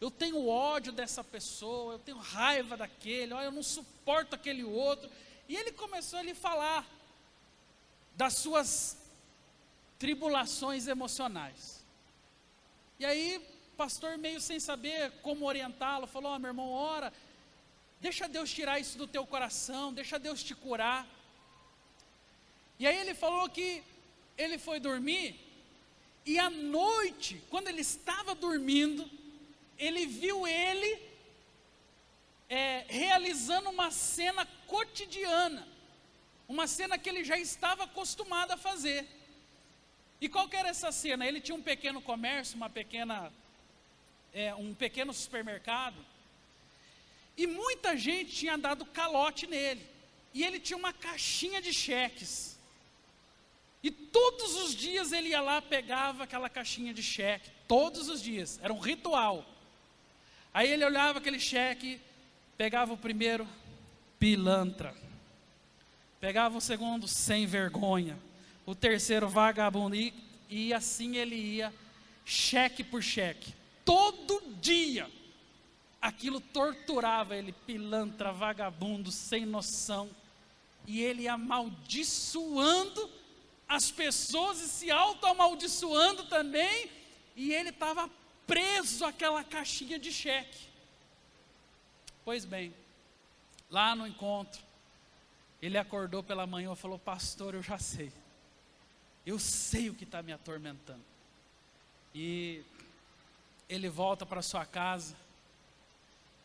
[SPEAKER 1] eu tenho ódio dessa pessoa, eu tenho raiva daquele, olha, eu não suporto aquele outro. E ele começou a lhe falar das suas tribulações emocionais. E aí o pastor, meio sem saber como orientá-lo, falou: ó, meu irmão, ora, deixa Deus tirar isso do teu coração, deixa Deus te curar. E aí ele falou que ele foi dormir, e à noite, quando ele estava dormindo, ele viu ele realizando uma cena cotidiana, uma cena que ele já estava acostumado a fazer. E qual que era essa cena? Ele tinha um pequeno comércio, um pequeno supermercado, e muita gente tinha dado calote nele, e ele tinha uma caixinha de cheques, e todos os dias ele ia lá, pegava aquela caixinha de cheque, todos os dias, era um ritual. Aí ele olhava aquele cheque, pegava o primeiro, pilantra, pegava o segundo, sem vergonha, o terceiro, vagabundo, e assim ele ia, cheque por cheque, todo dia. Aquilo torturava ele, pilantra, vagabundo, sem noção, e ele ia amaldiçoando as pessoas e se auto-amaldiçoando também, e ele estava preso àquela caixinha de cheque. Pois bem, lá no encontro, ele acordou pela manhã e falou: pastor, eu já sei, eu sei o que está me atormentando. E ele volta para sua casa,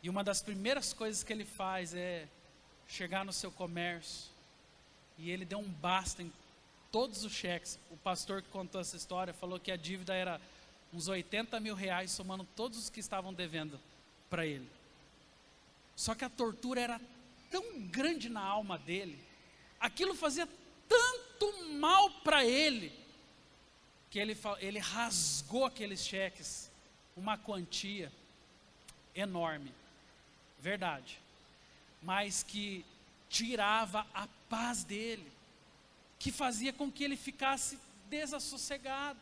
[SPEAKER 1] e uma das primeiras coisas que ele faz é chegar no seu comércio, e ele deu um basta em todos os cheques. O pastor que contou essa história falou que a dívida era uns 80 mil reais, somando todos os que estavam devendo para ele. Só que a tortura era tão grande na alma dele, aquilo fazia tanto mal para ele, que ele rasgou aqueles cheques, uma quantia, enorme, verdade, mas que tirava a paz dele, que fazia com que ele ficasse desassossegado.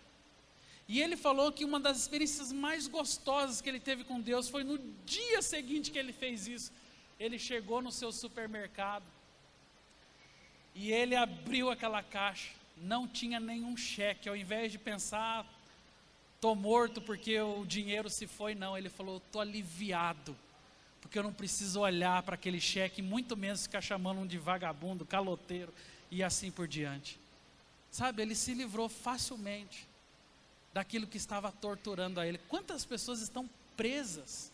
[SPEAKER 1] E ele falou que uma das experiências mais gostosas que ele teve com Deus foi no dia seguinte que ele fez isso. Ele chegou no seu supermercado e ele abriu aquela caixa, não tinha nenhum cheque. Ao invés de pensar, estou morto porque o dinheiro se foi, não, ele falou, estou aliviado, porque eu não preciso olhar para aquele cheque, muito menos ficar chamando um de vagabundo, caloteiro e assim por diante. Sabe, ele se livrou facilmente daquilo que estava torturando a ele. Quantas pessoas estão presas?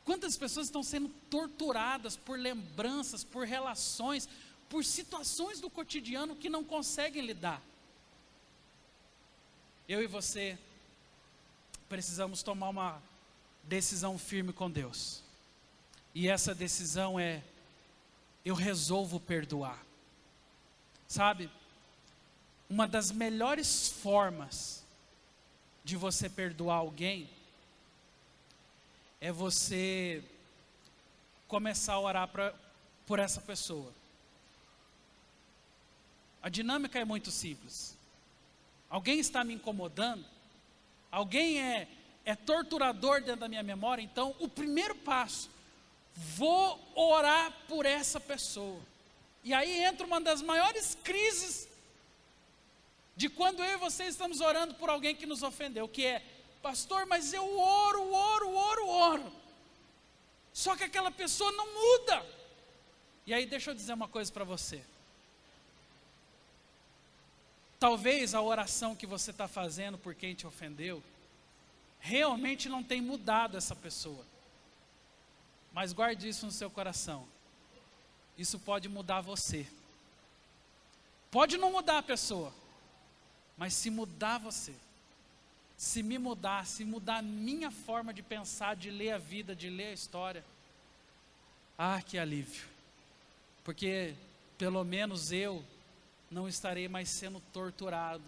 [SPEAKER 1] Quantas pessoas estão sendo torturadas por lembranças, por relações, por situações do cotidiano que não conseguem lidar? Eu e você precisamos tomar uma decisão firme com Deus. E essa decisão é: eu resolvo perdoar. Sabe, uma das melhores formas de você perdoar alguém é você começar a orar por essa pessoa. A dinâmica é muito simples. Alguém está me incomodando, alguém é torturador dentro da minha memória, então o primeiro passo, vou orar por essa pessoa. E aí entra uma das maiores crises de quando eu e você estamos orando por alguém que nos ofendeu, que é: pastor, mas eu oro, só que aquela pessoa não muda. E aí deixa eu dizer uma coisa para você. Talvez a oração que você está fazendo por quem te ofendeu, realmente não tem mudado essa pessoa. Mas guarde isso no seu coração. Isso pode mudar você. Pode não mudar a pessoa, mas se mudar você, se mudar a minha forma de pensar, de ler a vida, de ler a história, que alívio. Porque pelo menos eu não estarei mais sendo torturado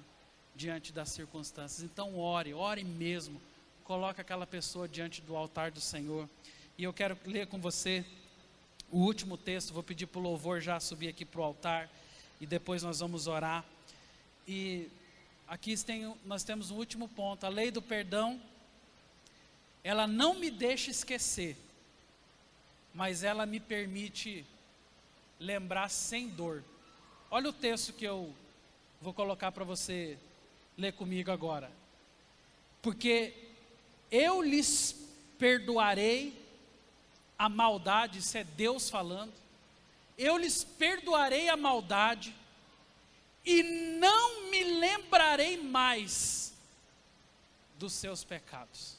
[SPEAKER 1] diante das circunstâncias. Então ore mesmo, coloque aquela pessoa diante do altar do Senhor. E eu quero ler com você o último texto. Vou pedir para o louvor já subir aqui para o altar, e depois nós vamos orar. E aqui nós temos um último ponto. A lei do perdão, ela não me deixa esquecer, mas ela me permite lembrar sem dor. Olha o texto que eu vou colocar para você ler comigo agora. Porque eu lhes perdoarei a maldade, isso é Deus falando. Eu lhes perdoarei a maldade e não me lembrarei mais dos seus pecados.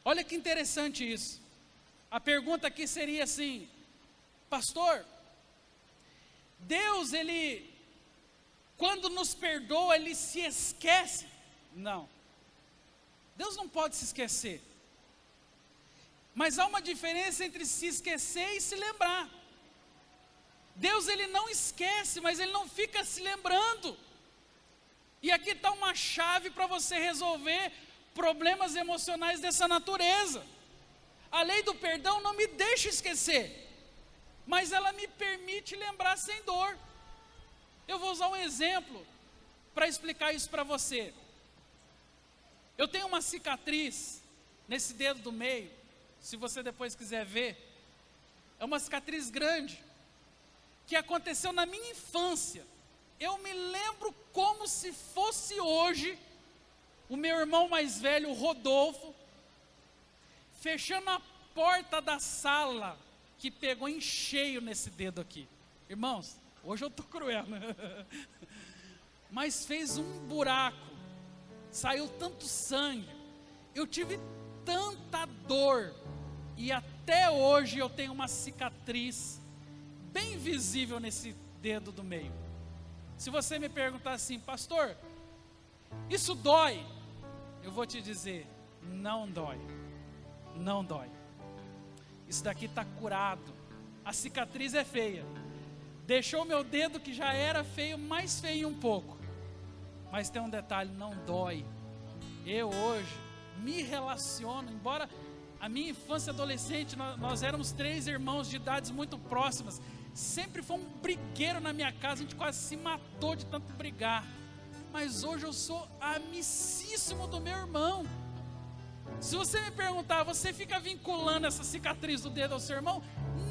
[SPEAKER 1] Olha que interessante isso. A pergunta aqui seria assim: pastor, Deus, quando nos perdoa, Ele se esquece? Não, Deus não pode se esquecer. Mas há uma diferença entre se esquecer e se lembrar. Deus, Ele não esquece, mas Ele não fica se lembrando. E aqui está uma chave para você resolver problemas emocionais dessa natureza. A lei do perdão não me deixa esquecer, mas ela me permite lembrar sem dor. Eu vou usar um exemplo para explicar isso para você. Eu tenho uma cicatriz nesse dedo do meio, se você depois quiser ver. É uma cicatriz grande, que aconteceu na minha infância. Eu me lembro como se fosse hoje, o meu irmão mais velho, o Rodolfo, fechando a porta da sala, que pegou em cheio nesse dedo aqui. Irmãos, hoje eu estou cruel, né? Mas fez um buraco, saiu tanto sangue, eu tive tanta dor, e até hoje eu tenho uma cicatriz bem visível nesse dedo do meio. Se você me perguntar assim: pastor, isso dói? Eu vou te dizer: não dói, não dói. Isso daqui está curado. A cicatriz é feia, deixou meu dedo que já era feio, mais feio um pouco, mas tem um detalhe: não dói. Eu hoje me relaciono, embora A minha infância e adolescente, nós éramos 3 irmãos de idades muito próximas. Sempre foi um brigueiro na minha casa, a gente quase se matou de tanto brigar. Mas hoje eu sou amicíssimo do meu irmão. Se você me perguntar, você fica vinculando essa cicatriz do dedo ao seu irmão?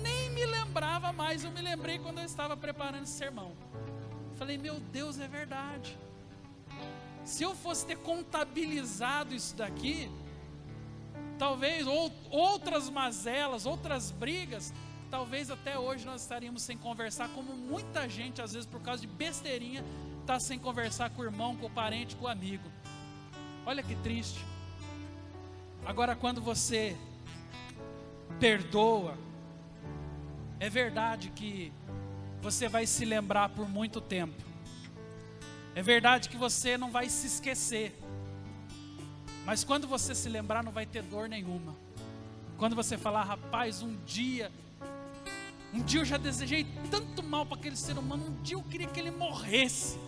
[SPEAKER 1] Nem me lembrava mais, eu me lembrei quando eu estava preparando esse sermão. Falei, meu Deus, é verdade. Se eu fosse ter contabilizado isso daqui, talvez outras mazelas, outras brigas, talvez até hoje nós estaríamos sem conversar, como muita gente, às vezes por causa de besteirinha, está sem conversar com o irmão, com o parente, com o amigo. Olha que triste. Agora, quando você perdoa, é verdade que você vai se lembrar por muito tempo. É verdade que você não vai se esquecer. Mas quando você se lembrar, não vai ter dor nenhuma. Quando você falar, rapaz, um dia eu já desejei tanto mal para aquele ser humano, um dia eu queria que ele morresse.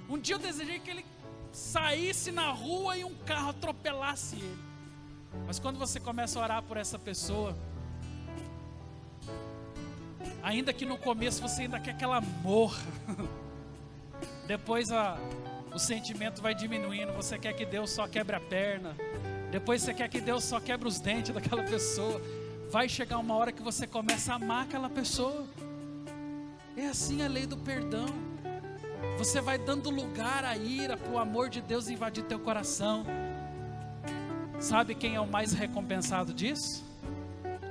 [SPEAKER 1] Um dia eu desejei que ele saísse na rua e um carro atropelasse ele. Mas quando você começa a orar por essa pessoa, ainda que no começo você ainda quer que ela morra, depois o sentimento vai diminuindo, você quer que Deus só quebre a perna, depois você quer que Deus só quebre os dentes daquela pessoa. Vai chegar uma hora que você começa a amar aquela pessoa. É assim a lei do perdão. Você vai dando lugar à ira, para o amor de Deus invadir teu coração. Sabe quem é o mais recompensado disso?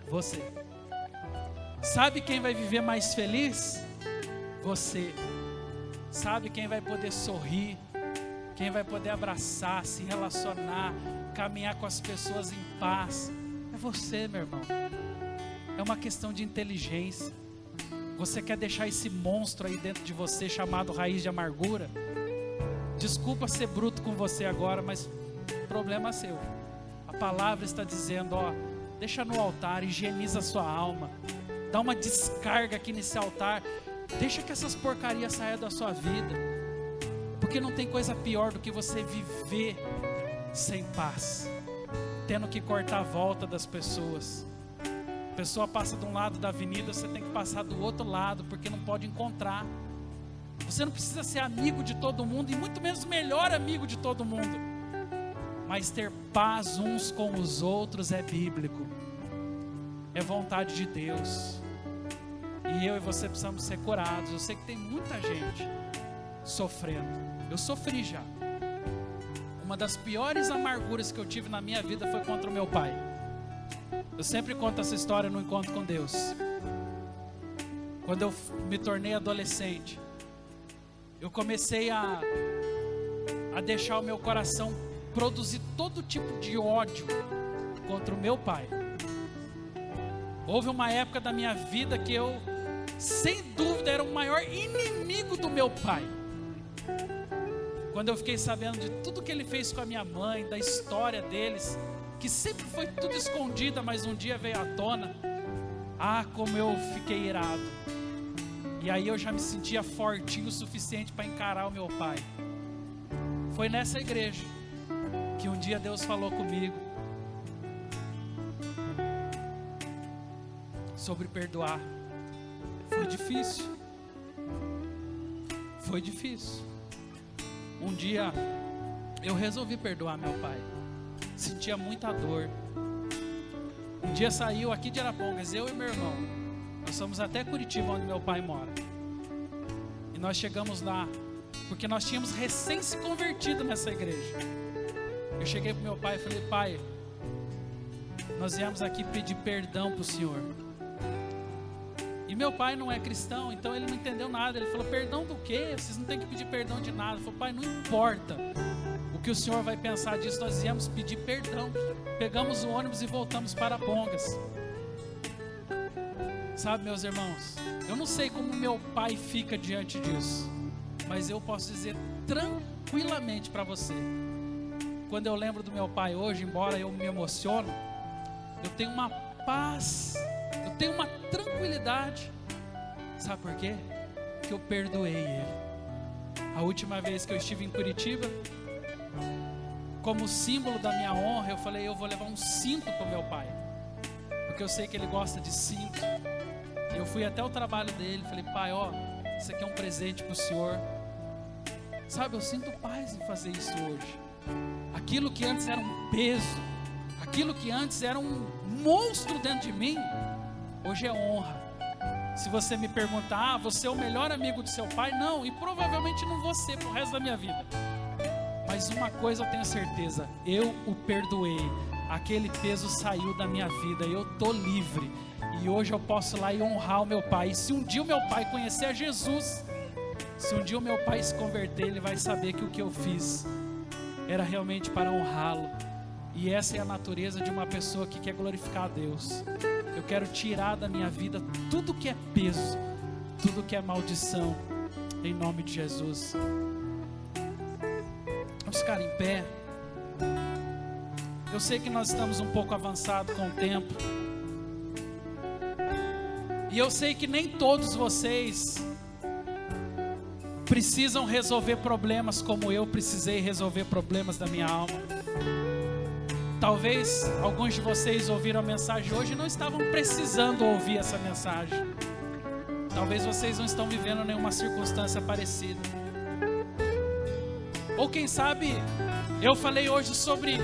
[SPEAKER 1] Você. Sabe quem vai viver mais feliz? Você. Sabe quem vai poder sorrir, quem vai poder abraçar, se relacionar, caminhar com as pessoas em paz? É você, meu irmão. É uma questão de inteligência. Você quer deixar esse monstro aí dentro de você, chamado raiz de amargura? Desculpa ser bruto com você agora, mas o problema é seu. A palavra está dizendo, ó, deixa no altar, higieniza a sua alma, dá uma descarga aqui nesse altar. Deixa que essas porcarias saiam da sua vida, porque não tem coisa pior do que você viver sem paz, tendo que cortar a volta das pessoas. A pessoa passa de um lado da avenida, você tem que passar do outro lado, porque não pode encontrar. Você não precisa ser amigo de todo mundo, e muito menos melhor amigo de todo mundo, mas ter paz uns com os outros é bíblico, é vontade de Deus. E eu e você precisamos ser curados. Eu sei que tem muita gente sofrendo. Eu sofri já. Uma das piores amarguras que eu tive na minha vida foi contra o meu pai. Eu sempre conto essa história no encontro com Deus. Quando eu me tornei adolescente, eu comecei a deixar o meu coração produzir todo tipo de ódio contra o meu pai. Houve uma época da minha vida que eu, sem dúvida, era o maior inimigo do meu pai. Quando eu fiquei sabendo de tudo que ele fez com a minha mãe, da história deles, que sempre foi tudo escondida, mas um dia veio à tona. Ah, como eu fiquei irado. E aí eu já me sentia fortinho o suficiente para encarar o meu pai. Foi nessa igreja que um dia Deus falou comigo sobre perdoar. Foi difícil. Foi difícil. Um dia eu resolvi perdoar meu pai. Sentia muita dor. Um dia saiu aqui de Arapongas, eu e meu irmão. Nós fomos até Curitiba, onde meu pai mora. E nós chegamos lá, porque nós tínhamos recém se convertido nessa igreja. Eu cheguei para meu pai e falei: pai, nós viemos aqui pedir perdão para o senhor. E meu pai não é cristão, então ele não entendeu nada. Ele falou: perdão do quê? Vocês não têm que pedir perdão de nada. Eu falei: pai, não importa o que o senhor vai pensar disso, nós viemos pedir perdão. Pegamos o ônibus e voltamos para Pongas. Sabe, meus irmãos, eu não sei como meu pai fica diante disso, mas eu posso dizer tranquilamente para você, quando eu lembro do meu pai hoje, embora eu me emocione, eu tenho uma paz, eu tenho uma tranquilidade. Sabe por quê? Que eu perdoei ele. A última vez que eu estive em Curitiba, como símbolo da minha honra, eu falei: eu vou levar um cinto para o meu pai. porque eu sei que ele gosta de cinto. E eu fui até o trabalho dele, falei: pai, ó, isso aqui é um presente para o senhor. Sabe, eu sinto paz em fazer isso hoje. Aquilo que antes era um peso, aquilo que antes era um monstro dentro de mim, hoje é honra. Se você me perguntar: você é o melhor amigo do seu pai? Não, e provavelmente não vou ser pro resto da minha vida. Mas uma coisa eu tenho certeza: eu o perdoei. Aquele peso saiu da minha vida, eu tô livre. E hoje eu posso ir lá e honrar o meu pai. E se um dia o meu pai conhecer a Jesus, se um dia o meu pai se converter, ele vai saber que o que eu fiz era realmente para honrá-lo. E essa é a natureza de uma pessoa que quer glorificar a Deus. Eu quero tirar da minha vida tudo que é peso, tudo que é maldição, em nome de Jesus. Vamos ficar em pé. Eu sei que nós estamos um pouco avançados com o tempo. E eu sei que nem todos vocês precisam resolver problemas como eu precisei resolver problemas da minha alma. Talvez alguns de vocês ouviram a mensagem hoje e não estavam precisando ouvir essa mensagem. Talvez vocês não estão vivendo nenhuma circunstância parecida. Ou quem sabe, eu falei hoje sobre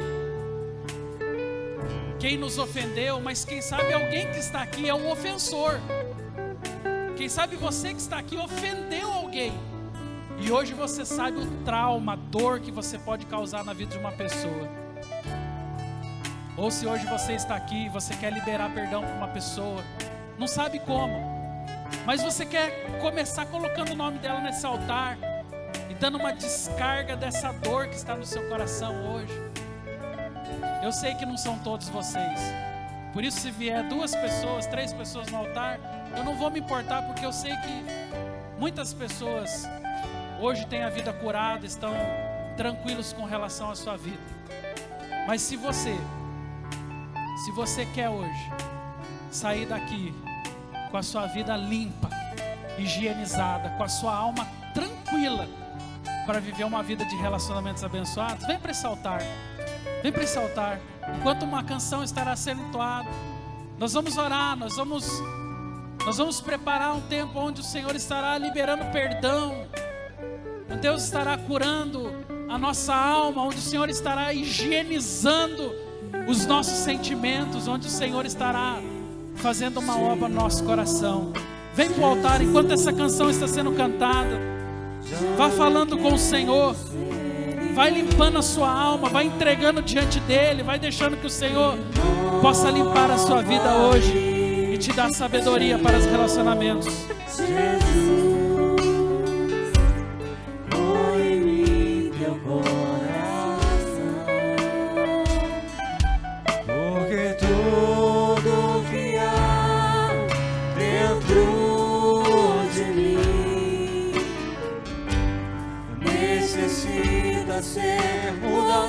[SPEAKER 1] quem nos ofendeu, mas quem sabe alguém que está aqui é um ofensor. Quem sabe você que está aqui ofendeu alguém. E hoje você sabe o trauma, a dor que você pode causar na vida de uma pessoa. Ou se hoje você está aqui e você quer liberar perdão para uma pessoa, não sabe como, mas você quer começar colocando o nome dela nesse altar e dando uma descarga dessa dor que está no seu coração hoje. Eu sei que não são todos vocês. Por isso, se vier 2 pessoas, 3 pessoas no altar, eu não vou me importar, porque eu sei que muitas pessoas hoje têm a vida curada, estão tranquilos com relação à sua vida. Mas se você quer hoje sair daqui com a sua vida limpa, higienizada, com a sua alma tranquila, para viver uma vida de relacionamentos abençoados, vem para esse altar. Vem para esse altar. Enquanto uma canção estará sendo entoada, nós vamos orar, nós vamos preparar um tempo onde o Senhor estará liberando perdão, onde Deus estará curando a nossa alma, onde o Senhor estará higienizando os nossos sentimentos, onde o Senhor estará fazendo uma obra no nosso coração. Vem para o altar enquanto essa canção está sendo cantada. Vá falando com o Senhor. Vai limpando a sua alma, vai entregando diante dele, vai deixando que o Senhor possa limpar a sua vida hoje e te dar sabedoria para os relacionamentos.
[SPEAKER 2] Jesus, põe em mim teu coração, porque tudo que há dentro de mim necessita ser mudado,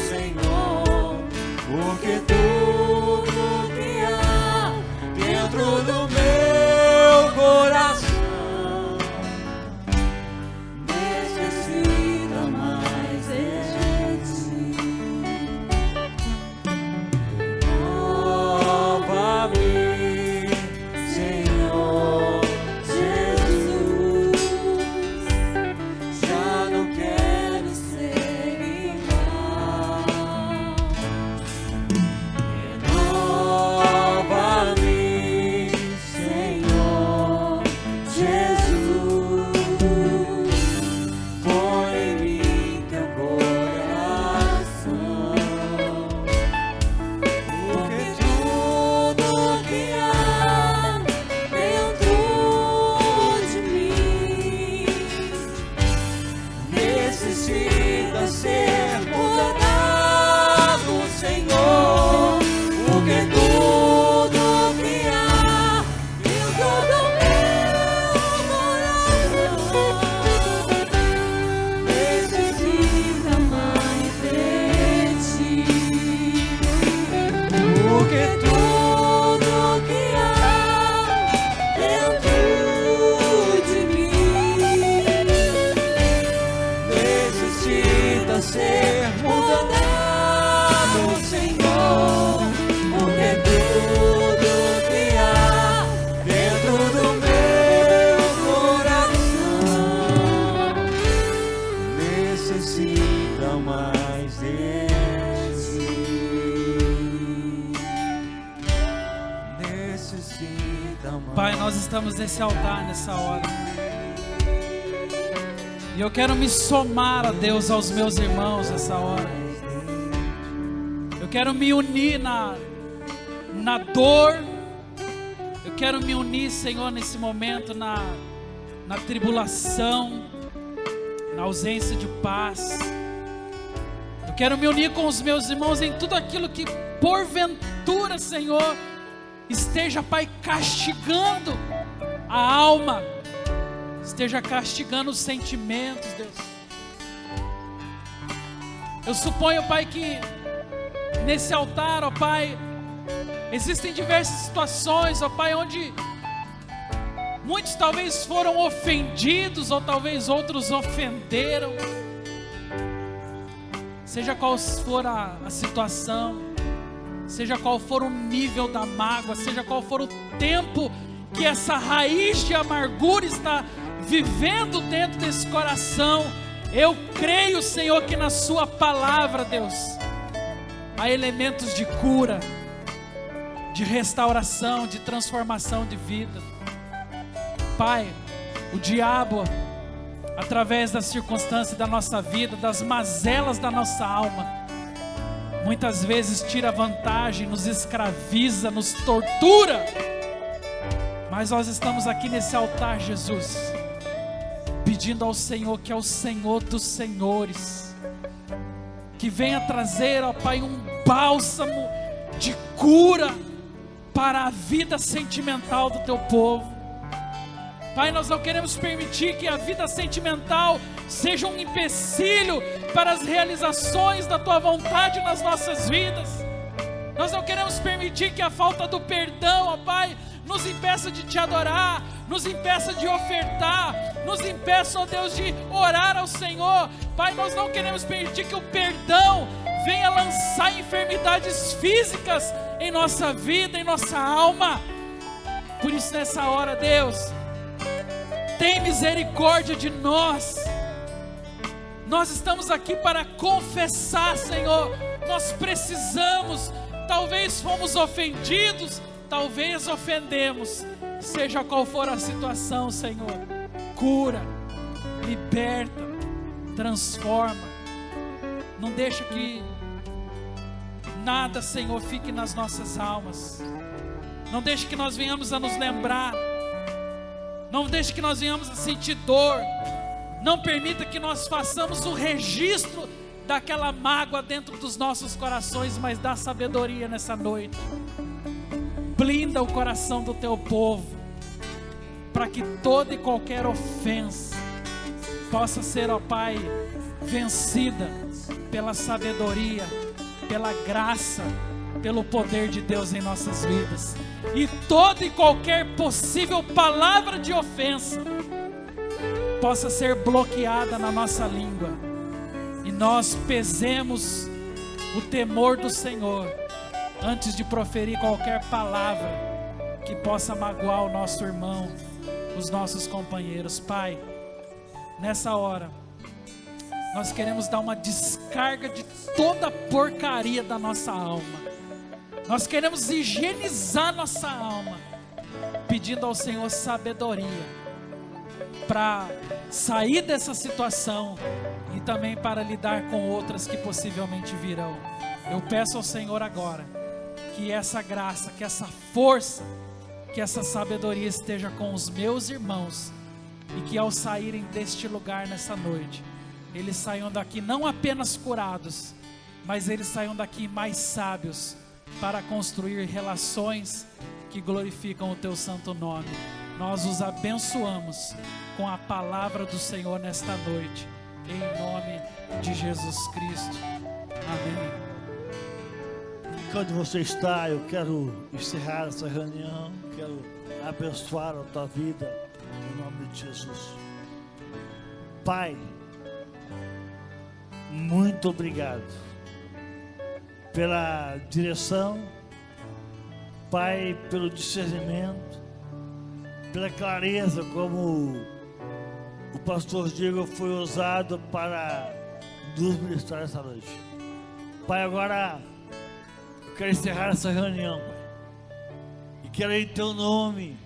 [SPEAKER 2] Senhor, porque tudo que há dentro do meu coração
[SPEAKER 1] nós estamos nesse altar nessa hora. E eu quero me somar a Deus, aos meus irmãos nessa hora. Eu quero me unir na dor. Eu quero me unir, Senhor, nesse momento na tribulação, na ausência de paz. Eu quero me unir com os meus irmãos em tudo aquilo que porventura, Senhor, esteja, Pai, castigando a alma, esteja castigando os sentimentos, Deus. Eu suponho, Pai, que nesse altar, ó Pai, existem diversas situações, ó Pai, onde muitos talvez foram ofendidos, ou talvez outros ofenderam. Seja qual for a situação, seja qual for o nível da mágoa, seja qual for o tempo que essa raiz de amargura está vivendo dentro desse coração, eu creio, Senhor, que na sua palavra, Deus, há elementos de cura, de restauração, de transformação de vida. Pai, o diabo, através das circunstâncias da nossa vida, das mazelas da nossa alma, muitas vezes tira vantagem, nos escraviza, nos tortura. Mas nós estamos aqui nesse altar, Jesus, pedindo ao Senhor, que é o Senhor dos senhores, que venha trazer, ó Pai, um bálsamo de cura para a vida sentimental do teu povo. Pai, nós não queremos permitir que a vida sentimental seja um empecilho para as realizações da tua vontade nas nossas vidas. Nós não queremos permitir que a falta do perdão, ó Pai, nos impeça de te adorar, nos impeça de ofertar, nos impeça, ó Deus, de orar ao Senhor. Pai, nós não queremos permitir que o perdão venha lançar enfermidades físicas em nossa vida, em nossa alma. Por isso, nessa hora, Deus, tem misericórdia de nós. Nós estamos aqui para confessar, Senhor. Nós precisamos, talvez fomos ofendidos, talvez ofendemos. Seja qual for a situação, Senhor, cura, liberta, transforma. Não deixa que nada, Senhor, fique nas nossas almas. Não deixe que nós venhamos a nos lembrar. Não deixe que nós venhamos a sentir dor. Não permita que nós façamos o registro daquela mágoa dentro dos nossos corações, mas dá sabedoria nessa noite. Blinda o coração do teu povo, para que toda e qualquer ofensa possa ser, ó Pai, vencida pela sabedoria, pela graça, pelo poder de Deus em nossas vidas. E toda e qualquer possível palavra de ofensa possa ser bloqueada na nossa língua, e nós pesemos o temor do Senhor antes de proferir qualquer palavra que possa magoar o nosso irmão, os nossos companheiros. Pai, nessa hora nós queremos dar uma descarga de toda a porcaria da nossa alma. Nós queremos higienizar nossa alma, pedindo ao Senhor sabedoria para sair dessa situação e também para lidar com outras que possivelmente virão. Eu peço ao Senhor agora que essa graça, que essa força, que essa sabedoria esteja com os meus irmãos, e que ao saírem deste lugar nessa noite, eles saiam daqui não apenas curados, mas eles saiam daqui mais sábios para construir relações que glorificam o teu santo nome. Nós os abençoamos com a palavra do Senhor nesta noite, em nome de Jesus Cristo. Amém.
[SPEAKER 3] Onde você está, eu quero encerrar essa reunião, quero abençoar a tua vida, em nome de Jesus. Pai, muito obrigado pela direção, Pai, pelo discernimento, pela clareza como o pastor Diego foi usado para nos ministrar essa noite. Pai, agora eu quero encerrar essa reunião, Pai, e quero em teu nome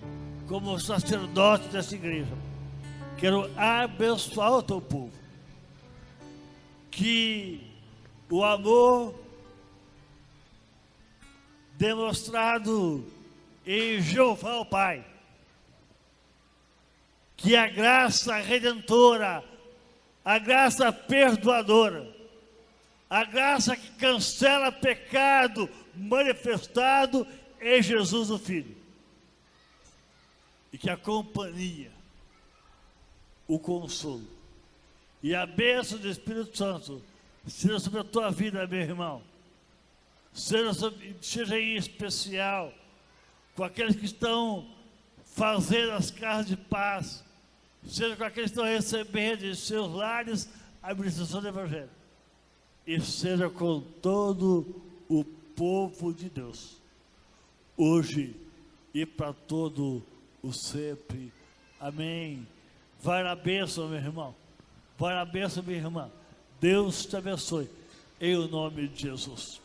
[SPEAKER 3] como sacerdote dessa igreja, quero abençoar o teu povo. Que o amor demonstrado em Jeová o Pai, que a graça redentora, a graça perdoadora, a graça que cancela pecado manifestado em Jesus o Filho, e que a companhia, o consolo e a bênção do Espírito Santo seja sobre a tua vida, meu irmão, seja em especial com aqueles que estão fazendo as casas de paz, seja com aqueles que estão recebendo em seus lares a administração do Evangelho, e seja com todo o povo de Deus, hoje e para todo o sempre. Amém. Vai na bênção, meu irmão. Vai na bênção, minha irmã. Deus te abençoe, em o nome de Jesus.